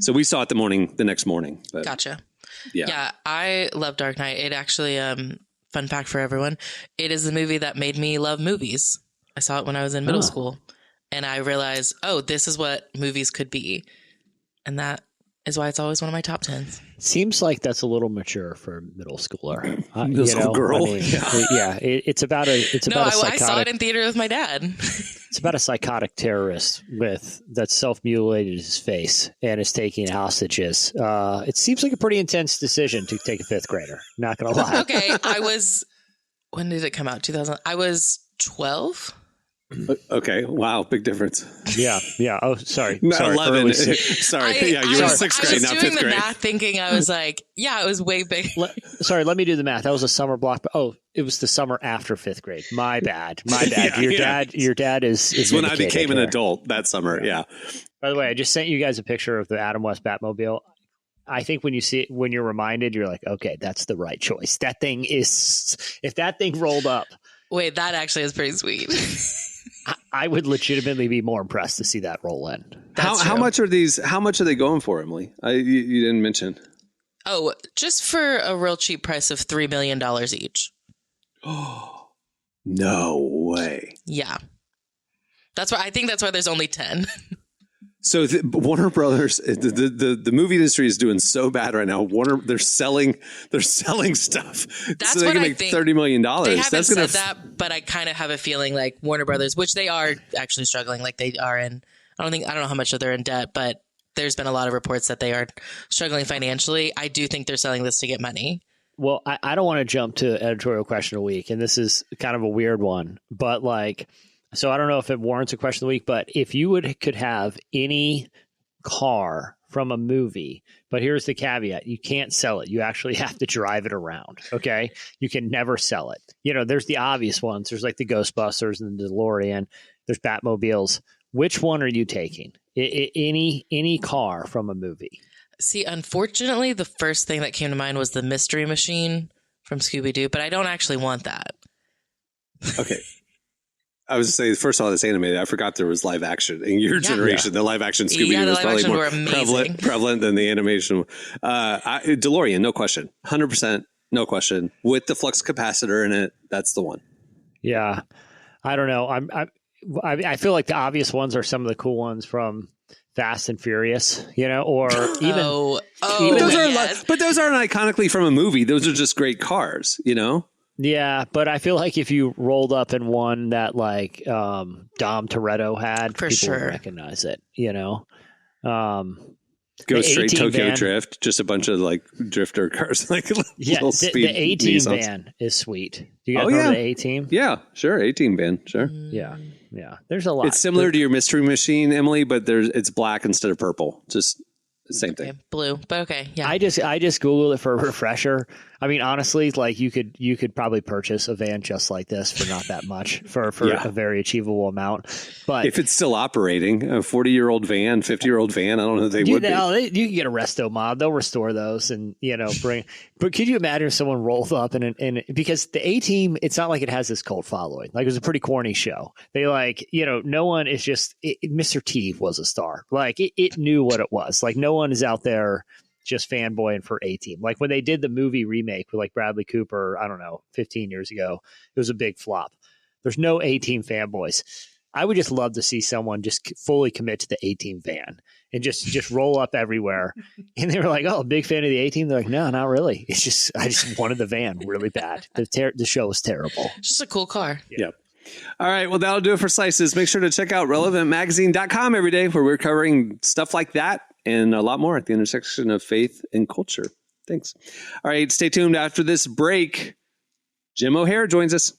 So we saw it the next morning. But,
gotcha.
Yeah.
Yeah, I love Dark Knight. It actually, fun fact for everyone, it is the movie that made me love movies. I saw it when I was in middle school, and I realized, this is what movies could be. And that is why it's always one of my top 10s.
Seems like that's a little mature for a middle schooler.
Middle school girl.
I mean, it's about a psychotic.
I saw it in theater with my dad.
It's about a psychotic terrorist that self-mutilated his face and is taking hostages. It seems like a pretty intense decision to take a fifth grader. Not gonna lie.
Okay, when did it come out? 2000. I was 12.
Okay. Wow. Big difference.
Yeah. Oh, sorry.
11. Sorry. You were in sixth grade, not fifth grade.
I was doing the math thinking I was like, it was way big.
Let me do the math. That was a summer block. Oh, it was the summer after fifth grade. My bad. Your dad is
it's when I became an adult that summer. Yeah.
By the way, I just sent you guys a picture of the Adam West Batmobile. I think when you see it, when you're reminded, you're like, okay, that's the right choice. That thing is, if that thing rolled up.
Wait, that actually is pretty sweet.
I would legitimately be more impressed to see that roll in.
How much are these? How much are they going for, Emily? You didn't mention.
Oh, just for a real cheap price of $3 million each.
Oh, no way.
Yeah. I think that's why there's only 10.
So Warner Brothers, the movie industry is doing so bad right now. They're selling stuff.
That's
so they
what
can
I
make
think.
$30 million.
They haven't said that, but I kind of have a feeling like Warner Brothers, which they are actually struggling, like they are in. I don't know how much they're in debt, but there's been a lot of reports that they are struggling financially. I do think they're selling this to get money.
Well, I don't want to jump to editorial question of the week, and this is kind of a weird one, but like. So I don't know if it warrants a question of the week, but if you could have any car from a movie, but here's the caveat, you can't sell it. You actually have to drive it around. Okay. You can never sell it. There's the obvious ones. There's like the Ghostbusters and the DeLorean. There's Batmobiles. Which one are you taking? Any car from a movie?
See, unfortunately, the first thing that came to mind was the Mystery Machine from Scooby-Doo, but I don't actually want that.
Okay. I was saying, first of all, it's animated. I forgot there was live action in your generation. The live action Scooby-Doo was probably more prevalent than the animation. DeLorean, no question. 100%, no question. With the flux capacitor in it, that's the one.
Yeah. I don't know. I feel like the obvious ones are some of the cool ones from Fast and Furious, or even.
But those aren't iconically from a movie. Those are just great cars,
Yeah, but I feel like if you rolled up in one that like Dom Toretto had, people would recognize it.
Go straight Tokyo Drift, just a bunch of like drifter cars, like little speed.
The A-Team van is sweet. Do you guys remember the A-Team?
Yeah, sure, A-Team van, sure.
Yeah. There's a lot.
It's similar to your Mystery Machine, Emily, but it's black instead of purple. Just the same thing.
Blue, but okay. Yeah.
I just Googled it for a refresher. I mean, honestly, like you could probably purchase a van just like this for not that much for a very achievable amount. But
if it's still operating, a 40-year-old van, 50-year-old van, I don't know if they would be.
You can get a resto mod. They'll restore those and bring. But could you imagine if someone rolled up and because the A-Team, it's not like it has this cult following. Like it was a pretty corny show. They no one is just Mr. T was a star. Like it knew what it was. Like no one is out there just fanboying for A-Team. Like when they did the movie remake with like Bradley Cooper, I don't know, 15 years ago, it was a big flop. There's no A-Team fanboys. I would just love to see someone just fully commit to the A-Team van and just roll up everywhere. And they were like, oh, big fan of the A-Team. They're like, no, not really. It's just, I just wanted the van really bad. The show was terrible.
It's just a cool car.
Yeah. All right. Well, that'll do it for Slices. Make sure to check out relevantmagazine.com every day where we're covering stuff like that and a lot more at the intersection of faith and culture. Thanks. All right. Stay tuned after this break. Jim O'Hare joins us.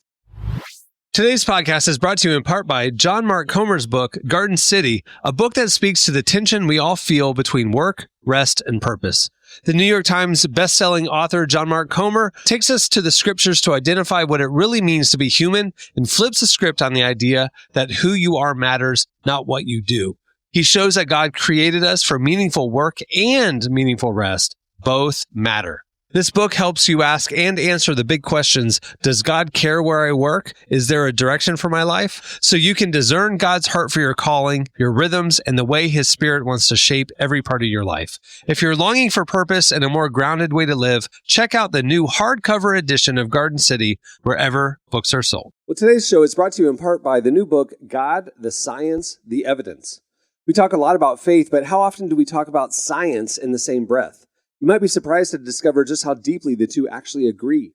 Today's podcast is brought to you in part by John Mark Comer's book, Garden City, a book that speaks to the tension we all feel between work, rest, and purpose. The New York Times bestselling author John Mark Comer takes us to the scriptures to identify what it really means to be human and flips the script on the idea that who you are matters, not what you do. He shows that God created us for meaningful work and meaningful rest. Both matter. This book helps you ask and answer the big questions. Does God care where I work? Is there a direction for my life? So you can discern God's heart for your calling, your rhythms, and the way His Spirit wants to shape every part of your life. If you're longing for purpose and a more grounded way to live, check out the new hardcover edition of Garden City wherever books are sold.
Well, today's show is brought to you in part by the new book, God, the Science, the Evidence. We talk a lot about faith, but how often do we talk about science in the same breath? You might be surprised to discover just how deeply the two actually agree.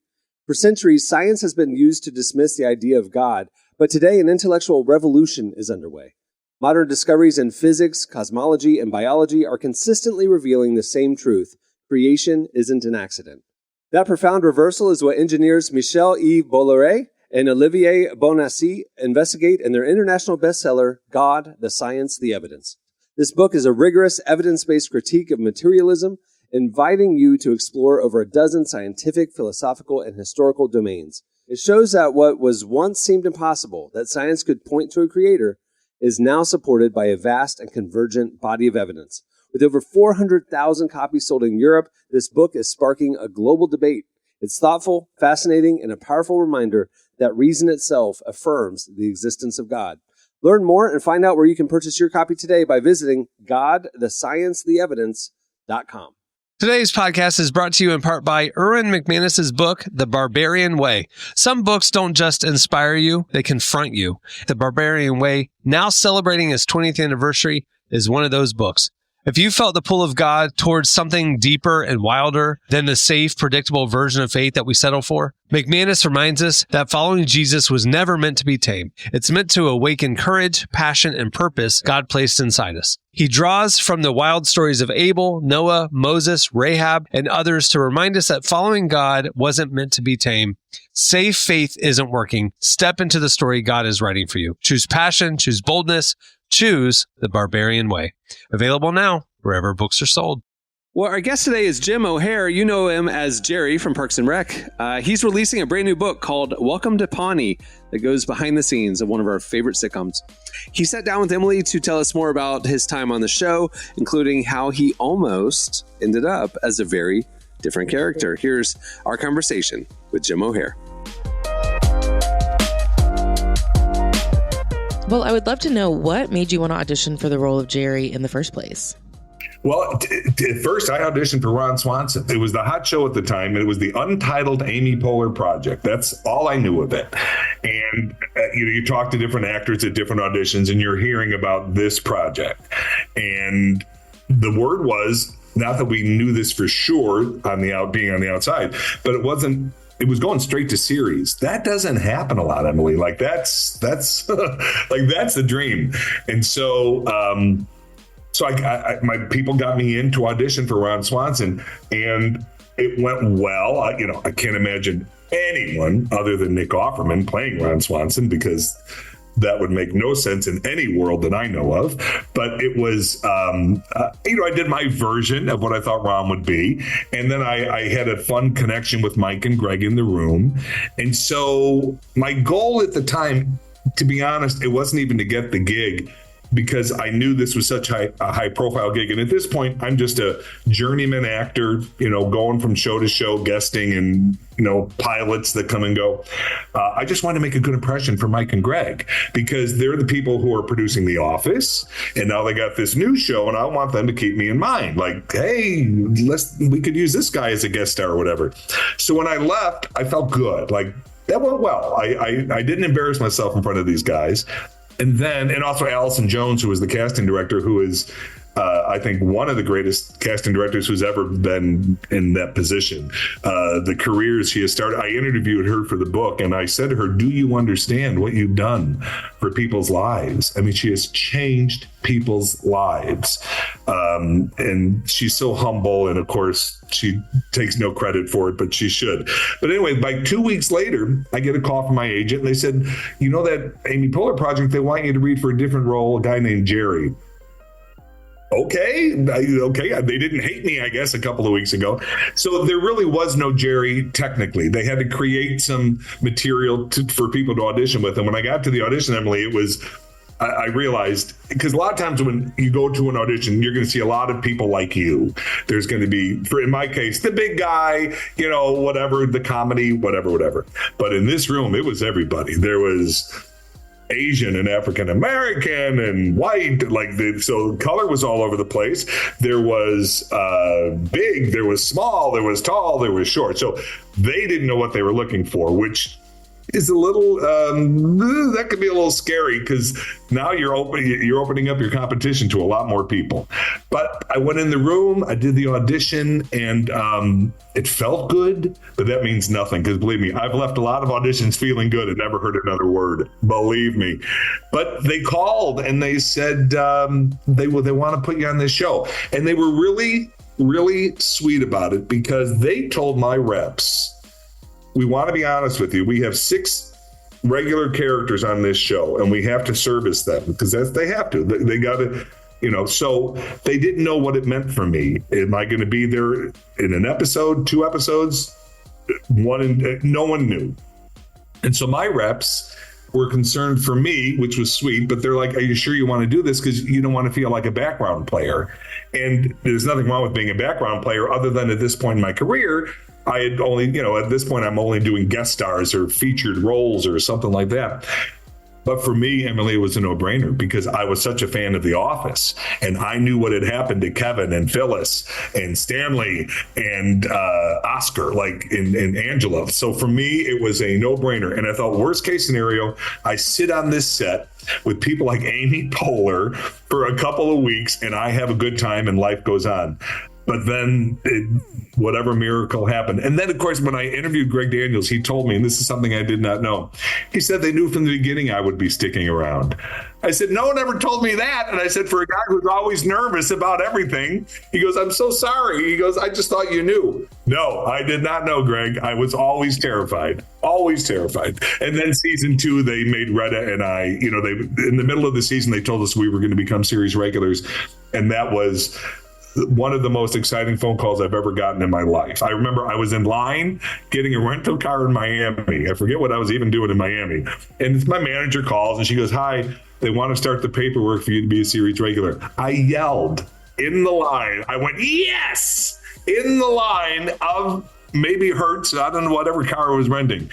For centuries, science has been used to dismiss the idea of God, but today an intellectual revolution is underway. Modern discoveries in physics, cosmology, and biology are consistently revealing the same truth: creation isn't an accident. That profound reversal is what engineers Michel-Yves Bolloré and Olivier Bonassi investigate in their international bestseller, God, the Science, the Evidence. This book is a rigorous, evidence-based critique of materialism, inviting you to explore over a dozen scientific, philosophical, and historical domains. It shows that what was once seemed impossible, that science could point to a creator, is now supported by a vast and convergent body of evidence. With over 400,000 copies sold in Europe, this book is sparking a global debate. It's thoughtful, fascinating, and a powerful reminder that reason itself affirms the existence of God. Learn more and find out where you can purchase your copy today by visiting godthesciencetheevidence.com.
Today's podcast is brought to you in part by Erwin McManus's book, The Barbarian Way. Some books don't just inspire you, they confront you. The Barbarian Way, now celebrating its 20th anniversary, is one of those books. If you felt the pull of God towards something deeper and wilder than the safe, predictable version of faith that we settle for, McManus reminds us that following Jesus was never meant to be tame. It's meant to awaken courage, passion, and purpose God placed inside us. He draws from the wild stories of Abel, Noah, Moses, Rahab, and others to remind us that following God wasn't meant to be tame. Safe faith isn't working. Step into the story God is writing for you. Choose passion, choose boldness, choose the Barbarian Way. Available now wherever books are sold.
Well, our guest today is Jim O'Hare. You know him as Jerry from Parks and Rec. He's releasing a brand new book called Welcome to Pawnee that goes behind the scenes of one of our favorite sitcoms. He sat down with Emily to tell us more about his time on the show, including how he almost ended up as a very different character. Here's our conversation with Jim O'Hare.
Well, I would love to know what made you want to audition for the role of Jerry in the first place.
Well, at first I auditioned for Ron Swanson. It was the hot show at the time, and it was the untitled Amy Poehler project. That's all I knew of it. And you talk to different actors at different auditions, and you're hearing about this project. And the word was, not that we knew this for sure being on the outside, but it was going straight to series. That doesn't happen a lot, Emily. Like that's like that's the dream. And so my people got me in to audition for Ron Swanson, and it went well. I can't imagine anyone other than Nick Offerman playing Ron Swanson, because that would make no sense in any world that I know of. But it was, I did my version of what I thought Ron would be. And then I had a fun connection with Mike and Greg in the room. And so my goal at the time, to be honest, it wasn't even to get the gig, because I knew this was such a high profile gig. And at this point, I'm just a journeyman actor, going from show to show, guesting and, pilots that come and go. I just wanted to make a good impression for Mike and Greg, because they're the people who are producing The Office. And now they got this new show, and I want them to keep me in mind. Like, hey, we could use this guy as a guest star or whatever. So when I left, I felt good. Like, that went well. I didn't embarrass myself in front of these guys. And also Allison Jones, who was the casting director, who is I think one of the greatest casting directors who's ever been in that position. The careers she has started, I interviewed her for the book, and I said to her, do you understand what you've done for people's lives? I mean, she has changed people's lives. And she's so humble, and of course, she takes no credit for it, but she should. But anyway, like 2 weeks later, I get a call from my agent, and they said, you know that Amy Poehler project, they want you to read for a different role, a guy named Jerry. Okay. They didn't hate me, I guess, a couple of weeks ago. So there really was no Jerry, technically. They had to create some material for people to audition with. And when I got to the audition, Emily, I realized, because a lot of times when you go to an audition, you're going to see a lot of people like you. There's going to be, in my case, the big guy, whatever, the comedy, whatever. But in this room, it was everybody. There was Asian and African American and white, so color was all over the place. There was big, there was small, there was tall, there was short. So they didn't know what they were looking for, which is a little that could be a little scary, because now you're opening up your competition to a lot more people. But I went in the room, I did the audition, and it felt good, but that means nothing, because believe me, I've left a lot of auditions feeling good and never heard another word, believe me. But they called and they said they want to put you on this show, and they were really, really sweet about it, because they told my reps, we want to be honest with you. We have 6 regular characters on this show, and we have to service them, because they have to. They got to, so they didn't know what it meant for me. Am I going to be there in an episode, 2 episodes? No one knew. And so my reps were concerned for me, which was sweet, but they're like, are you sure you want to do this? Because you don't want to feel like a background player. And there's nothing wrong with being a background player, other than at this point in my career, I had only, at this point, I'm only doing guest stars or featured roles or something like that. But for me, Emily, it was a no-brainer, because I was such a fan of The Office, and I knew what had happened to Kevin and Phyllis and Stanley and Oscar, and Angela. So for me, it was a no-brainer. And I thought, worst case scenario, I sit on this set with people like Amy Poehler for a couple of weeks, and I have a good time and life goes on. But then whatever miracle happened. And then, of course, when I interviewed Greg Daniels, he told me, and this is something I did not know, he said they knew from the beginning I would be sticking around. I said, no one ever told me that. And I said, for a guy who's always nervous about everything, he goes, I'm so sorry. He goes, I just thought you knew. No, I did not know, Greg. I was always terrified. And then season 2, they made Retta and I, in the middle of the season, they told us we were going to become series regulars. And that was one of the most exciting phone calls I've ever gotten in my life. I remember I was in line getting a rental car in Miami. I forget what I was even doing in Miami. And my manager calls and she goes, hi, they want to start the paperwork for you to be a series regular. I yelled in the line. I went, yes, in the line of maybe Hertz. I don't know, whatever car I was renting.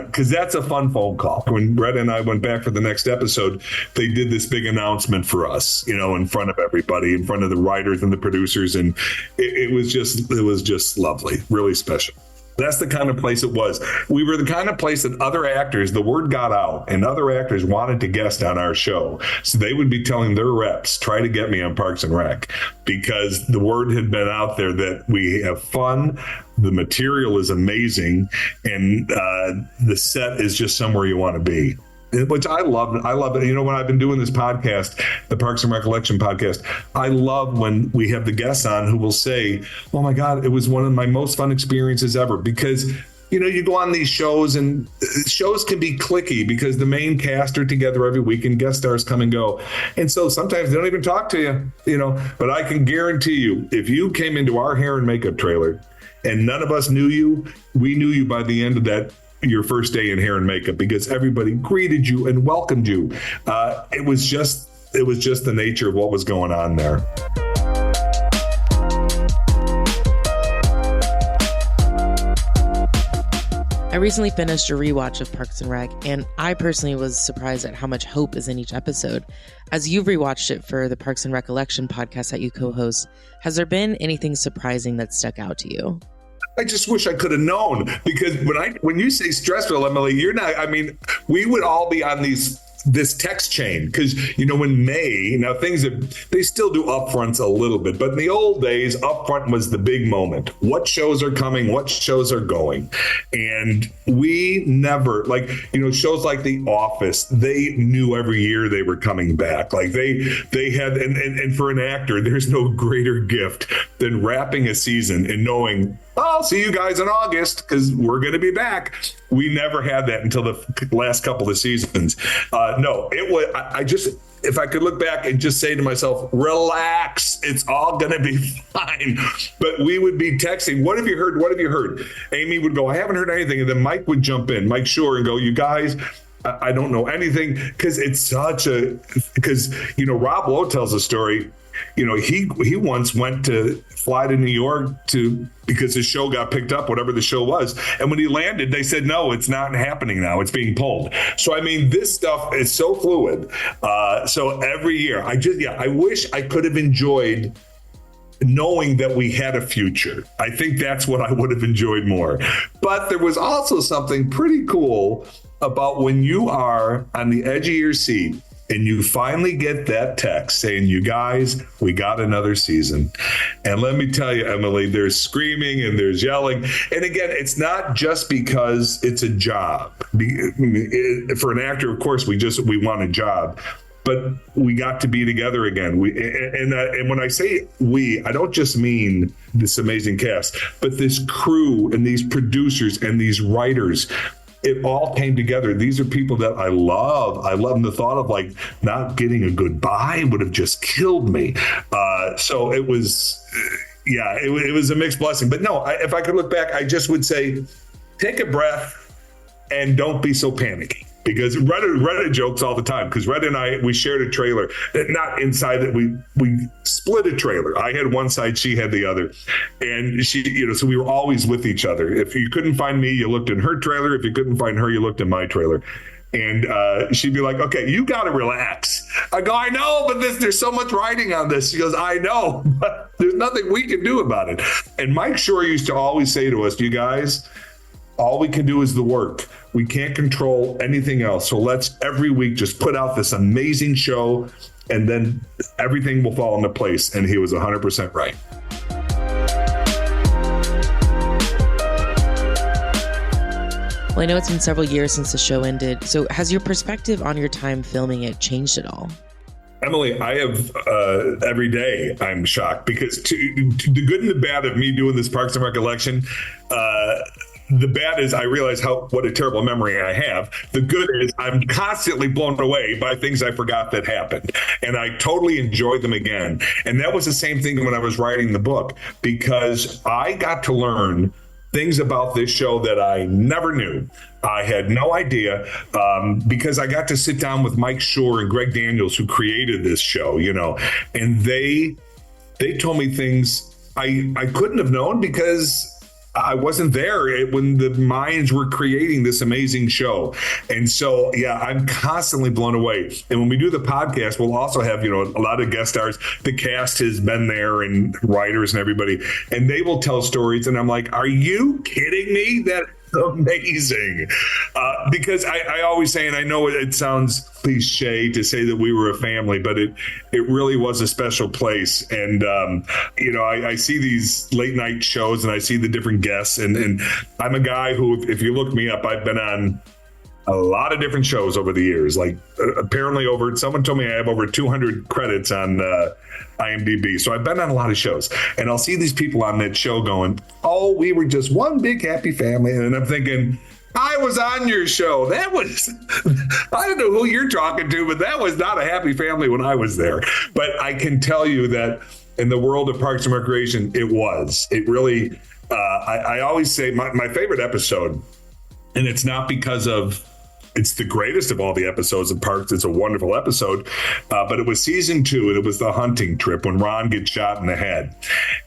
Because that's a fun phone call. When Retta and I went back for the next episode, they did this big announcement for us, in front of everybody, in front of the writers and the producers. And it was just lovely, really special. That's the kind of place it was. We were the kind of place that other actors, the word got out, and other actors wanted to guest on our show. So they would be telling their reps, try to get me on Parks and Rec, because the word had been out there that we have fun, the material is amazing, and the set is just somewhere you want to be. Which I love it. When I've been doing this podcast, the Parks and Recollection podcast, I love when we have the guests on who will say, oh my God, it was one of my most fun experiences ever. Because, you go on these shows and shows can be cliquey because the main cast are together every week and guest stars come and go. And so sometimes they don't even talk to you, but I can guarantee you, if you came into our hair and makeup trailer and none of us knew you, we knew you by the end of your first day in hair and makeup, because everybody greeted you and welcomed you. It was just the nature of what was going on there.
I recently finished a rewatch of Parks and Rec, and I personally was surprised at how much hope is in each episode. As you've rewatched it for the Parks and Recollection podcast that you co-host, has there been anything surprising that stuck out to you?
I just wish I could have known, because when you say stressful, Emily, you're not, we would all be on these this text chain, because in May, now they still do upfronts a little bit, but in the old days, upfront was the big moment. What shows are coming, what shows are going. And we never, shows like The Office, they knew every year they were coming back. Like they had, and for an actor, there's no greater gift than wrapping a season and knowing, I'll see you guys in August because we're going to be back. We never had that until the last couple of seasons. No, it was, I just, if I could look back and just say to myself, relax, it's all going to be fine. But we would be texting, what have you heard? What have you heard? Amy would go, I haven't heard anything. And then Mike would jump in, Mike Shore, and go, you guys, I don't know anything. Because Rob Lowe tells a story. He once went to fly to New York because his show got picked up, whatever the show was. And when he landed, they said, no, it's not happening now. It's being pulled. So, this stuff is so fluid. So every year, I wish I could have enjoyed knowing that we had a future. I think that's what I would have enjoyed more. But there was also something pretty cool about when you are on the edge of your seat and you finally get that text saying, you guys, we got another season. And let me tell you, Emily, there's screaming and there's yelling. And again, it's not just because it's a job. For an actor, of course, we want a job. But we got to be together again. And when I say we, I don't just mean this amazing cast, but this crew and these producers and these writers. It all came together. These are people that I love. I love them. The thought of not getting a goodbye would have just killed me. So it was, it was a mixed blessing. But no, if I could look back, I just would say, take a breath and don't be so panicky. Because Retta jokes all the time, because Retta and I, we shared a trailer, not inside that we split a trailer. I had one side, she had the other. And she, so we were always with each other. If you couldn't find me, you looked in her trailer. If you couldn't find her, you looked in my trailer. And she'd be like, okay, you got to relax. I go, I know, but there's so much writing on this. She goes, I know, but there's nothing we can do about it. And Mike Shore used to always say to us, you guys, all we can do is the work. We can't control anything else. So let's every week just put out this amazing show and then everything will fall into place. And he was 100% right.
Well, I know it's been several years since the show ended. So has your perspective on your time filming it changed at all?
Emily, I have every day I'm shocked because to the good and the bad of me doing this Parks and Recollection, the bad is I realize what a terrible memory I have. The good is I'm constantly blown away by things I forgot that happened. And I totally enjoyed them again. And that was the same thing when I was writing the book, because I got to learn things about this show that I never knew. I had no idea because I got to sit down with Mike Shore and Greg Daniels, who created this show, and they told me things I couldn't have known because I wasn't there when the minds were creating this amazing show. And so, I'm constantly blown away. And when we do the podcast, we'll also have, a lot of guest stars. The cast has been there and writers and everybody, and they will tell stories. And I'm like, are you kidding me? That's amazing. Because I always say, and I know it sounds cliche to say that we were a family, but it really was a special place. And, I see these late night shows and I see the different guests, and I'm a guy who, if you look me up, I've been on a lot of different shows over the years. Like apparently someone told me I have over 200 credits on IMDb. So I've been on a lot of shows, and I'll see these people on that show going, oh, we were just one big happy family. And I'm thinking, I was on your show. That was, I don't know who you're talking to, but that was not a happy family when I was there. But I can tell you that in the world of Parks and Recreation, it was. It really, I always say my favorite episode, and it's not because it's the greatest of all the episodes of Parks. It's a wonderful episode. But it was season 2, and it was the hunting trip when Ron gets shot in the head.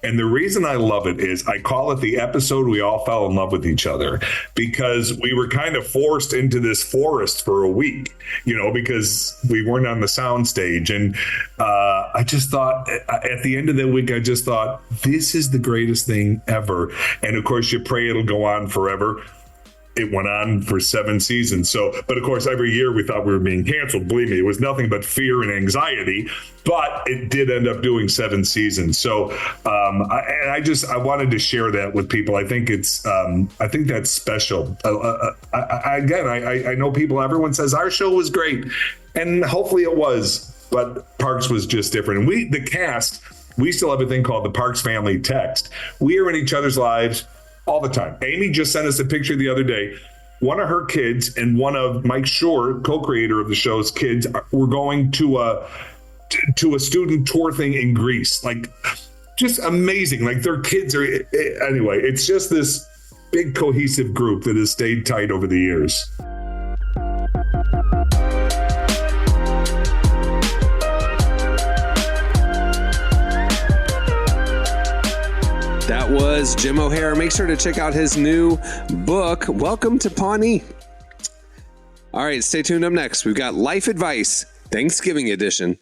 And the reason I love it is I call it the episode we all fell in love with each other, because we were kind of forced into this forest for a week, because we weren't on the sound stage. And I just thought at the end of that week, I just thought, this is the greatest thing ever. And of course, you pray it'll go on forever. it went on for 7 seasons. So, but of course, every year we thought we were being canceled. Believe me, it was nothing but fear and anxiety, but it did end up doing 7 seasons. So, I wanted to share that with people. I think I think that's special. I know people, everyone says our show was great, and hopefully it was, but Parks was just different. And the cast, we still have a thing called the Parks Family Text. We are in each other's lives all the time. Amy just sent us a picture the other day. One of her kids and one of Mike Shore, co-creator of the show's kids, were going to a student tour thing in Greece. Like, just amazing. Like, their kids are, anyway, it's just this big cohesive group that has stayed tight over the years.
That was Jim O'Hare. Make sure to check out his new book, Welcome to Pawnee. All right, stay tuned. Up next, we've got Life Advice, Thanksgiving edition.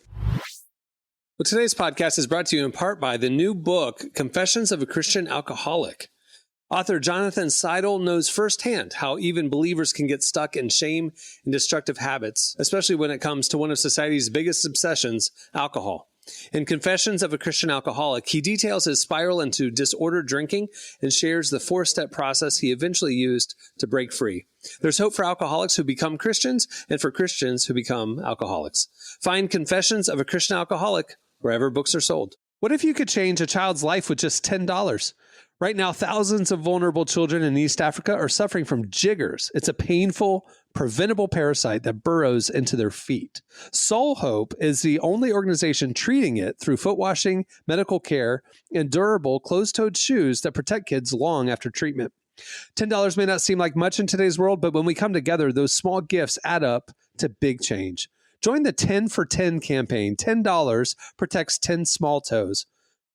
Well, today's podcast is brought to you in part by the new book, Confessions of a Christian Alcoholic. Author Jonathan Seidel knows firsthand how even believers can get stuck in shame and destructive habits, especially when it comes to one of society's biggest obsessions, alcohol. In Confessions of a Christian Alcoholic, he details his spiral into disordered drinking and shares the 4-step process he eventually used to break free. There's hope for alcoholics who become Christians and for Christians who become alcoholics. Find Confessions of a Christian Alcoholic wherever books are sold. What if you could change a child's life with just $10? Right now, thousands of vulnerable children in East Africa are suffering from jiggers. It's a painful, preventable parasite that burrows into their feet. Soul Hope is the only organization treating it through foot washing, medical care, and durable closed-toed shoes that protect kids long after treatment. $10 may not seem like much in today's world, but when we come together, those small gifts add up to big change. Join the 10 for 10 campaign. $10 protects 10 small toes.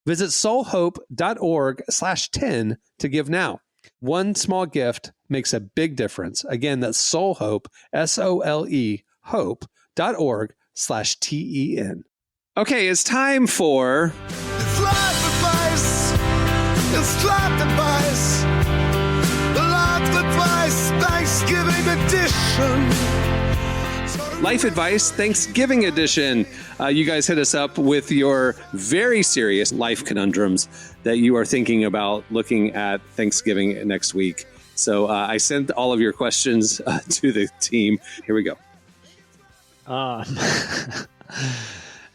Visit soulhope.org/10 to give now. One small gift makes a big difference. Again, that's soulhope, SOLE, hope.org/TEN. Okay, it's time for...
It's life advice. It's life advice. Life advice, Thanksgiving edition.
Life Advice Thanksgiving edition. You guys hit us up with your very serious life conundrums that you are thinking about looking at Thanksgiving next week. So I sent all of your questions to the team. Here we go.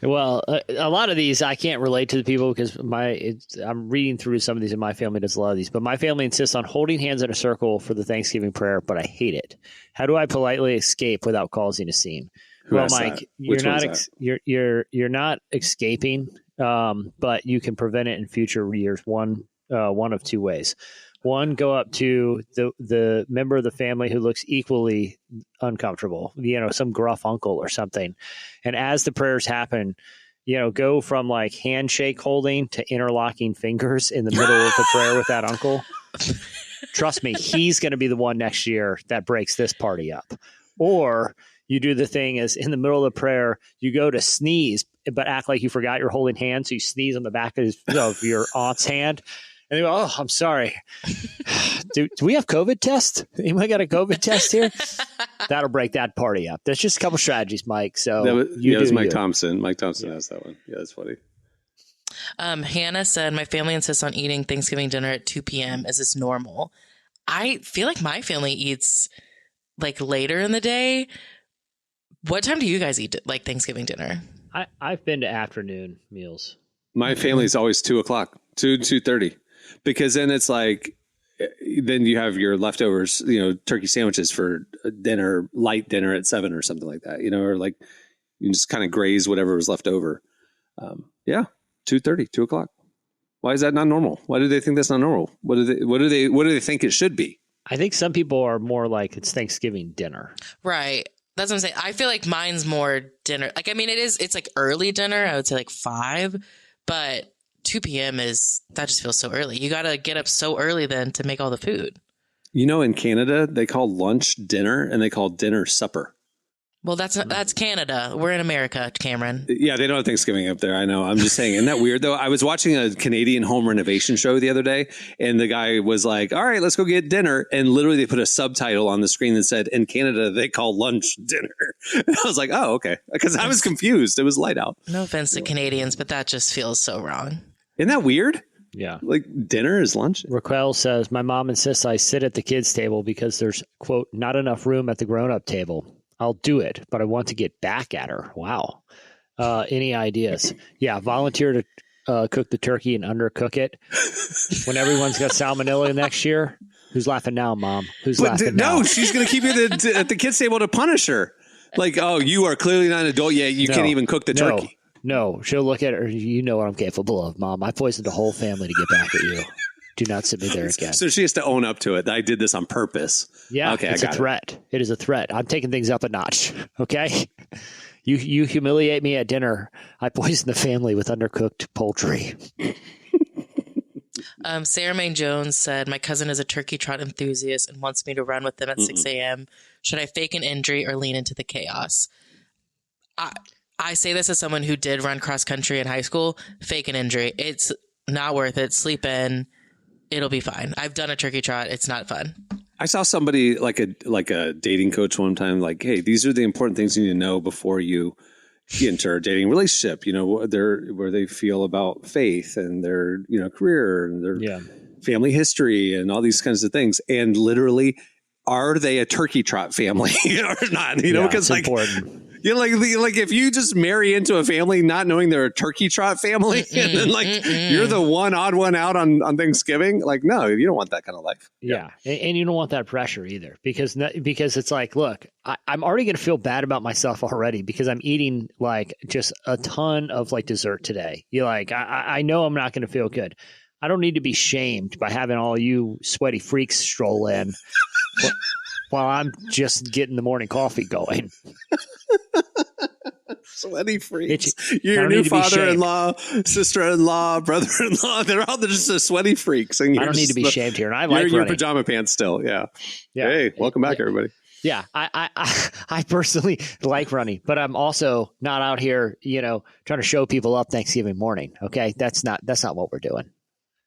Well, a lot of these I can't relate to the people because I'm reading through some of these, and my family does a lot of these. But my family insists on holding hands in a circle for the Thanksgiving prayer, but I hate it. How do I politely escape without causing a scene? Well, Mike, you're not escaping, but you can prevent it in future years. One of 2 ways. One, go up to the member of the family who looks equally uncomfortable, some gruff uncle or something. And as the prayers happen, go from like handshake holding to interlocking fingers in the middle of the prayer with that uncle. Trust me, he's going to be the one next year that breaks this party up. Or you do the thing is in the middle of the prayer, you go to sneeze, but act like you forgot you're holding hands. So you sneeze on the back of your aunt's hand. And they go, oh, I'm sorry. Do we have COVID test? Anybody got a COVID test here? That'll break that party up. There's just a couple strategies, Mike. So
that was Mike Thompson. Mike Thompson has that one. Yeah, that's funny.
Hannah said, my family insists on eating Thanksgiving dinner at 2 p.m. Is this normal? I feel like my family eats like later in the day. What time do you guys eat like Thanksgiving dinner?
I've been to afternoon meals.
My family's always 2:00, 2:30. Because then it's like, then you have your leftovers, turkey sandwiches for dinner, light dinner at 7 or something like that, or like you just kind of graze whatever was left over. 2:30, 2:00. Why is that not normal? Why do they think that's not normal? What do they think it should be?
I think some people are more like it's Thanksgiving dinner.
Right. That's what I'm saying. I feel like mine's more dinner. Like, I mean, it's like early dinner. I would say like 5, but 2 p.m. that just feels so early. You got to get up so early then to make all the food.
In Canada, they call lunch dinner and they call dinner supper.
Well, that's Canada. We're in America, Cameron.
Yeah, they don't have Thanksgiving up there. I know. I'm just saying. Isn't that weird, though? I was watching a Canadian home renovation show the other day, and the guy was like, all right, let's go get dinner. And literally they put a subtitle on the screen that said, in Canada, they call lunch dinner. And I was like, oh, okay. Because I was confused. It was light out.
No offense to Canadians, but that just feels so wrong.
Isn't that weird?
Yeah.
Like dinner is lunch.
Raquel says, my mom insists I sit at the kids' table because there's, quote, not enough room at the grown-up table. I'll do it, but I want to get back at her. Wow. Any ideas? Yeah. Volunteer to cook the turkey and undercook it when everyone's got salmonella next year. Who's laughing now, Mom? Who's laughing now?
No, she's going to keep you at the kids' table to punish her. Like, oh, you are clearly not an adult yet. You can't even cook the turkey.
No, she'll look at her. You know what I'm capable of, Mom. I poisoned a whole family to get back at you. Do not sit me there again.
So she has to own up to it. I did this on purpose.
Yeah,
okay,
it's a threat. It is a threat. I'm taking things up a notch. Okay, you humiliate me at dinner. I poison the family with undercooked poultry.
Sarah Maine Jones said, my cousin is a turkey trot enthusiast and wants me to run with them at 6 a.m. Should I fake an injury or lean into the chaos? I say this as someone who did run cross country in high school. Fake an injury. It's not worth it. Sleep in. It'll be fine. I've done a turkey trot. It's not fun.
I saw somebody like a dating coach one time, like, hey, these are the important things you need to know before you enter a dating relationship. You know, where they feel about faith and their, career and their family history and all these kinds of things. And literally, are they a turkey trot family or not? Because like, important. Like if you just marry into a family not knowing they're a turkey trot family, and then you're the odd one out on Thanksgiving, like, no, you don't want that kind of life.
Yeah. And you don't want that pressure either, because it's like, look, I'm already going to feel bad about myself already because I'm eating like just a ton of like dessert today. You're like, I know I'm not going to feel good. I don't need to be shamed by having all you sweaty freaks stroll in while I'm just getting the morning coffee going.
Sweaty freaks. Your new father-in-law, sister-in-law, brother-in-law, they're just the sweaty freaks. And
I don't need to be shaved here. And I like
you're in
running.
Your pajama pants still. Yeah. Hey, welcome back, everybody.
Yeah, I personally like running, but I'm also not out here, trying to show people up Thanksgiving morning. Okay, that's not what we're doing.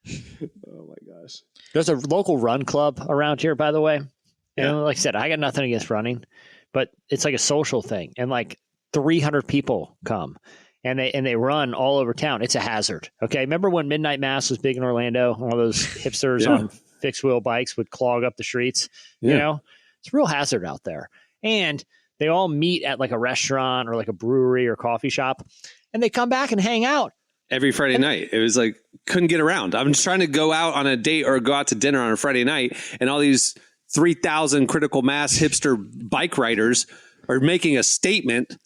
Oh my gosh.
There's a local run club around here, by the way. And like I said, I got nothing against running, but it's like a social thing. And like 300 people come and they run all over town. It's a hazard. Okay. Remember when Midnight Mass was big in Orlando? All those hipsters on fixed wheel bikes would clog up the streets. Yeah. It's a real hazard out there. And they all meet at like a restaurant or like a brewery or coffee shop, and they come back and hang out.
Every Friday night. It was like, couldn't get around. I'm just trying to go out on a date or go out to dinner on a Friday night, and all these 3,000 critical mass hipster bike riders are making a statement.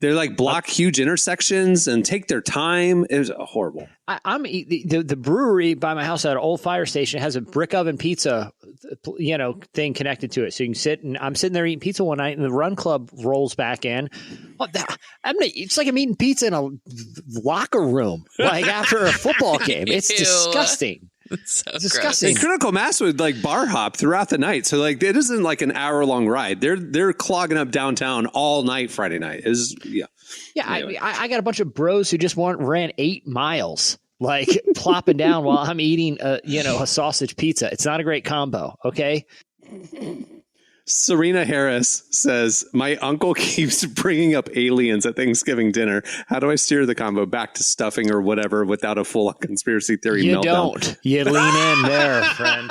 They're like block huge intersections and take their time. It was horrible.
The brewery by my house at an old fire station has a brick oven pizza, thing connected to it. So you can sit, and I'm sitting there eating pizza one night, and the run club rolls back in. It's like I'm eating pizza in a locker room, like after a football game. It's disgusting.
It's so
disgusting.
And critical mass would like bar hop throughout the night. So like it isn't like an hour long ride. They're clogging up downtown all night Friday night.
Anyway. I got a bunch of bros who just ran 8 miles, like plopping down while I'm eating a sausage pizza. It's not a great combo. Okay.
Serena Harris says, my uncle keeps bringing up aliens at Thanksgiving dinner. How do I steer the combo back to stuffing or whatever without a full conspiracy theory meltdown?
You don't. You lean in there, friend.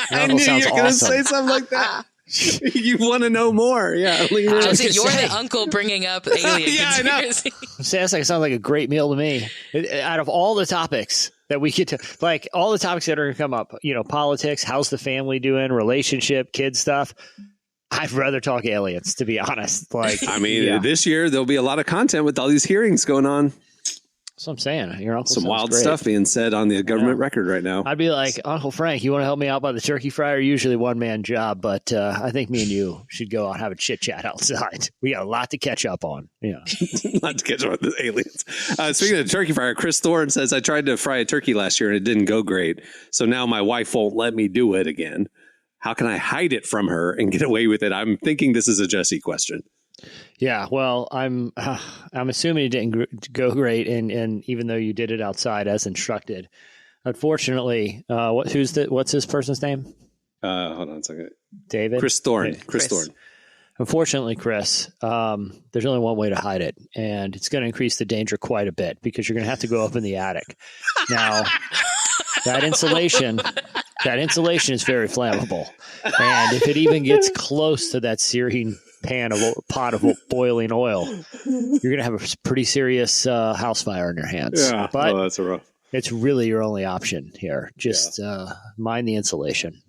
I knew you were going to say something like that. You want to know more. Yeah.
You're the uncle bringing up alien conspiracy.
That sounds like a great meal to me. Out of all the topics that we get to, like all the topics that are going to come up, politics, how's the family doing, relationship, kid stuff. I'd rather talk aliens, to be honest. Like,
this year there'll be a lot of content with all these hearings going on.
That's what I'm saying. Your uncle
some wild stuff being said on the government record right now.
I'd be like, Uncle Frank, you want to help me out by the turkey fryer? Usually one man job, but I think me and you should go out and have a chit chat outside. We got a lot to catch up on. Yeah,
lot to catch up on the aliens. Speaking of the turkey fryer, Chris Thorne says, I tried to fry a turkey last year and it didn't go great. So now my wife won't let me do it again. How can I hide it from her and get away with it? I'm thinking this is a Jesse question.
Yeah, well, I'm assuming it didn't go great, and even though you did it outside as instructed, unfortunately, what's this person's name?
Hold on a second.
David?
Chris Thorne. Chris Thorne.
Unfortunately, Chris, there's only one way to hide it, and it's going to increase the danger quite a bit because you're going to have to go up in the attic. Now, that insulation is very flammable, and if it even gets close to that searing pot of boiling oil, you're going to have a pretty serious house fire in your hands.
Yeah,
but
that's rough.
It's really your only option here. Just mind the insulation.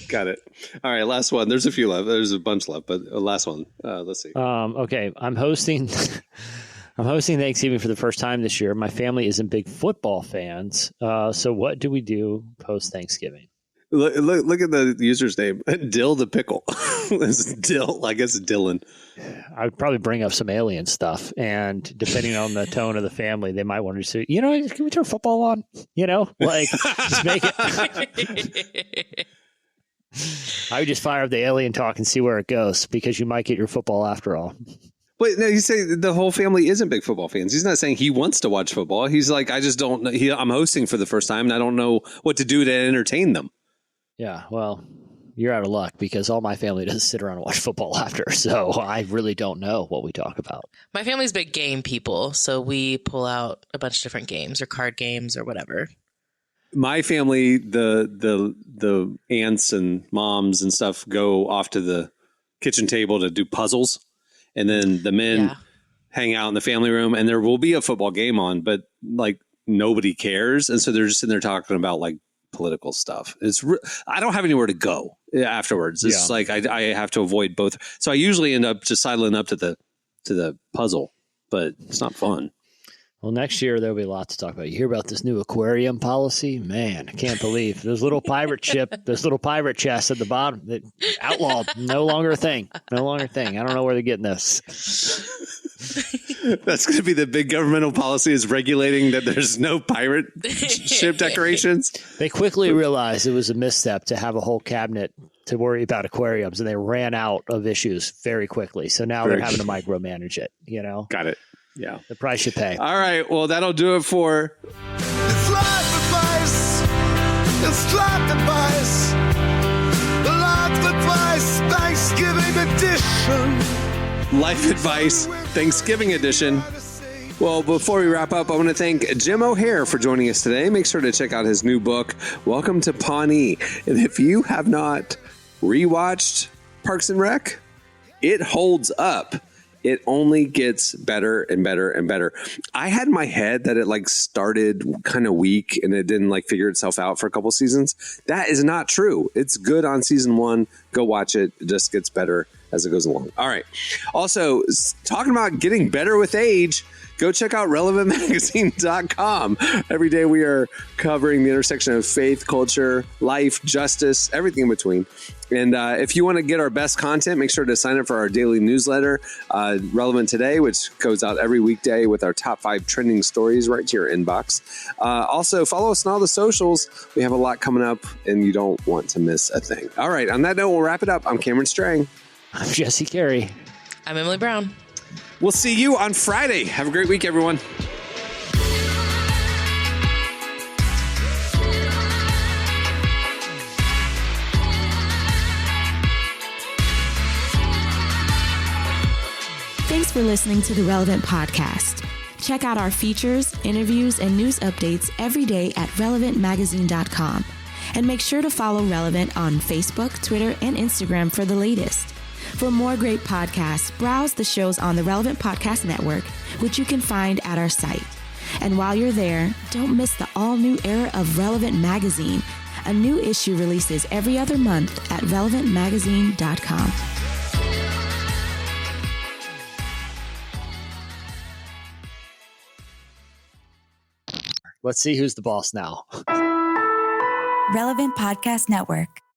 Got it. All right, last one. There's a few left. There's a bunch left, but last one. Let's see.
Okay, I'm hosting Thanksgiving for the first time this year. My family isn't big football fans. So what do we do post Thanksgiving?
Look at the user's name. Dill the Pickle. It's Dill. I guess it's Dylan.
I would probably bring up some alien stuff, and depending on the tone of the family, they might want to say, can we turn football on? Just make it. I would just fire up the alien talk and see where it goes, because you might get your football after all.
But no, you say the whole family isn't big football fans. He's not saying he wants to watch football. He's like, I just don't know. I'm hosting for the first time, and I don't know what to do to entertain them.
Yeah, well, you're out of luck because all my family does sit around and watch football after. So I really don't know what we talk about.
My family's big game people, so we pull out a bunch of different games or card games or whatever.
My family, the aunts and moms and stuff go off to the kitchen table to do puzzles, and then the men hang out in the family room, and there will be a football game on, but like nobody cares, and so they're just sitting there talking about like political stuff. I don't have anywhere to go afterwards. It's like I have to avoid both. So I usually end up just sidling up to the puzzle, but it's not fun.
Well, next year there'll be a lot to talk about. You hear about this new aquarium policy? Man, I can't believe those little pirate chests at the bottom that outlawed. No longer a thing. I don't know where they're getting this.
That's going to be the big governmental policy, is regulating that there's no pirate ship decorations.
They quickly realized it was a misstep to have a whole cabinet to worry about aquariums, and they ran out of issues very quickly. So now they're having to micromanage it,
Got it. Yeah.
The price you pay.
All right. Well, that'll do it for
It's life advice. It's life advice. Life advice, Thanksgiving edition.
Life Advice Thanksgiving edition. Well, before we wrap up, I want to thank Jim O'Hare for joining us today. Make sure to check out his new book, Welcome to Pawnee. And if you have not rewatched Parks and Rec, it holds up. It only gets better and better and better. I had in my head that it started kind of weak and it didn't figure itself out for a couple seasons. That is not true. It's good on season 1. Go watch it. It just gets better as it goes along. All right. Also, talking about getting better with age, go check out relevantmagazine.com. Every day we are covering the intersection of faith, culture, life, justice, everything in between. And if you want to get our best content, make sure to sign up for our daily newsletter, Relevant Today, which goes out every weekday with our top 5 trending stories right to your inbox. Also, follow us on all the socials. We have a lot coming up, and you don't want to miss a thing. All right. On that note, we'll wrap it up. I'm Cameron Strang.
I'm Jesse Carey.
I'm Emily Brown.
We'll see you on Friday. Have a great week, everyone.
Thanks for listening to the Relevant Podcast. Check out our features, interviews, and news updates every day at relevantmagazine.com. And make sure to follow Relevant on Facebook, Twitter, and Instagram for the latest. For more great podcasts, browse the shows on the Relevant Podcast Network, which you can find at our site. And while you're there, don't miss the all-new era of Relevant Magazine. A new issue releases every other month at relevantmagazine.com.
Let's see who's the boss now.
Relevant Podcast Network.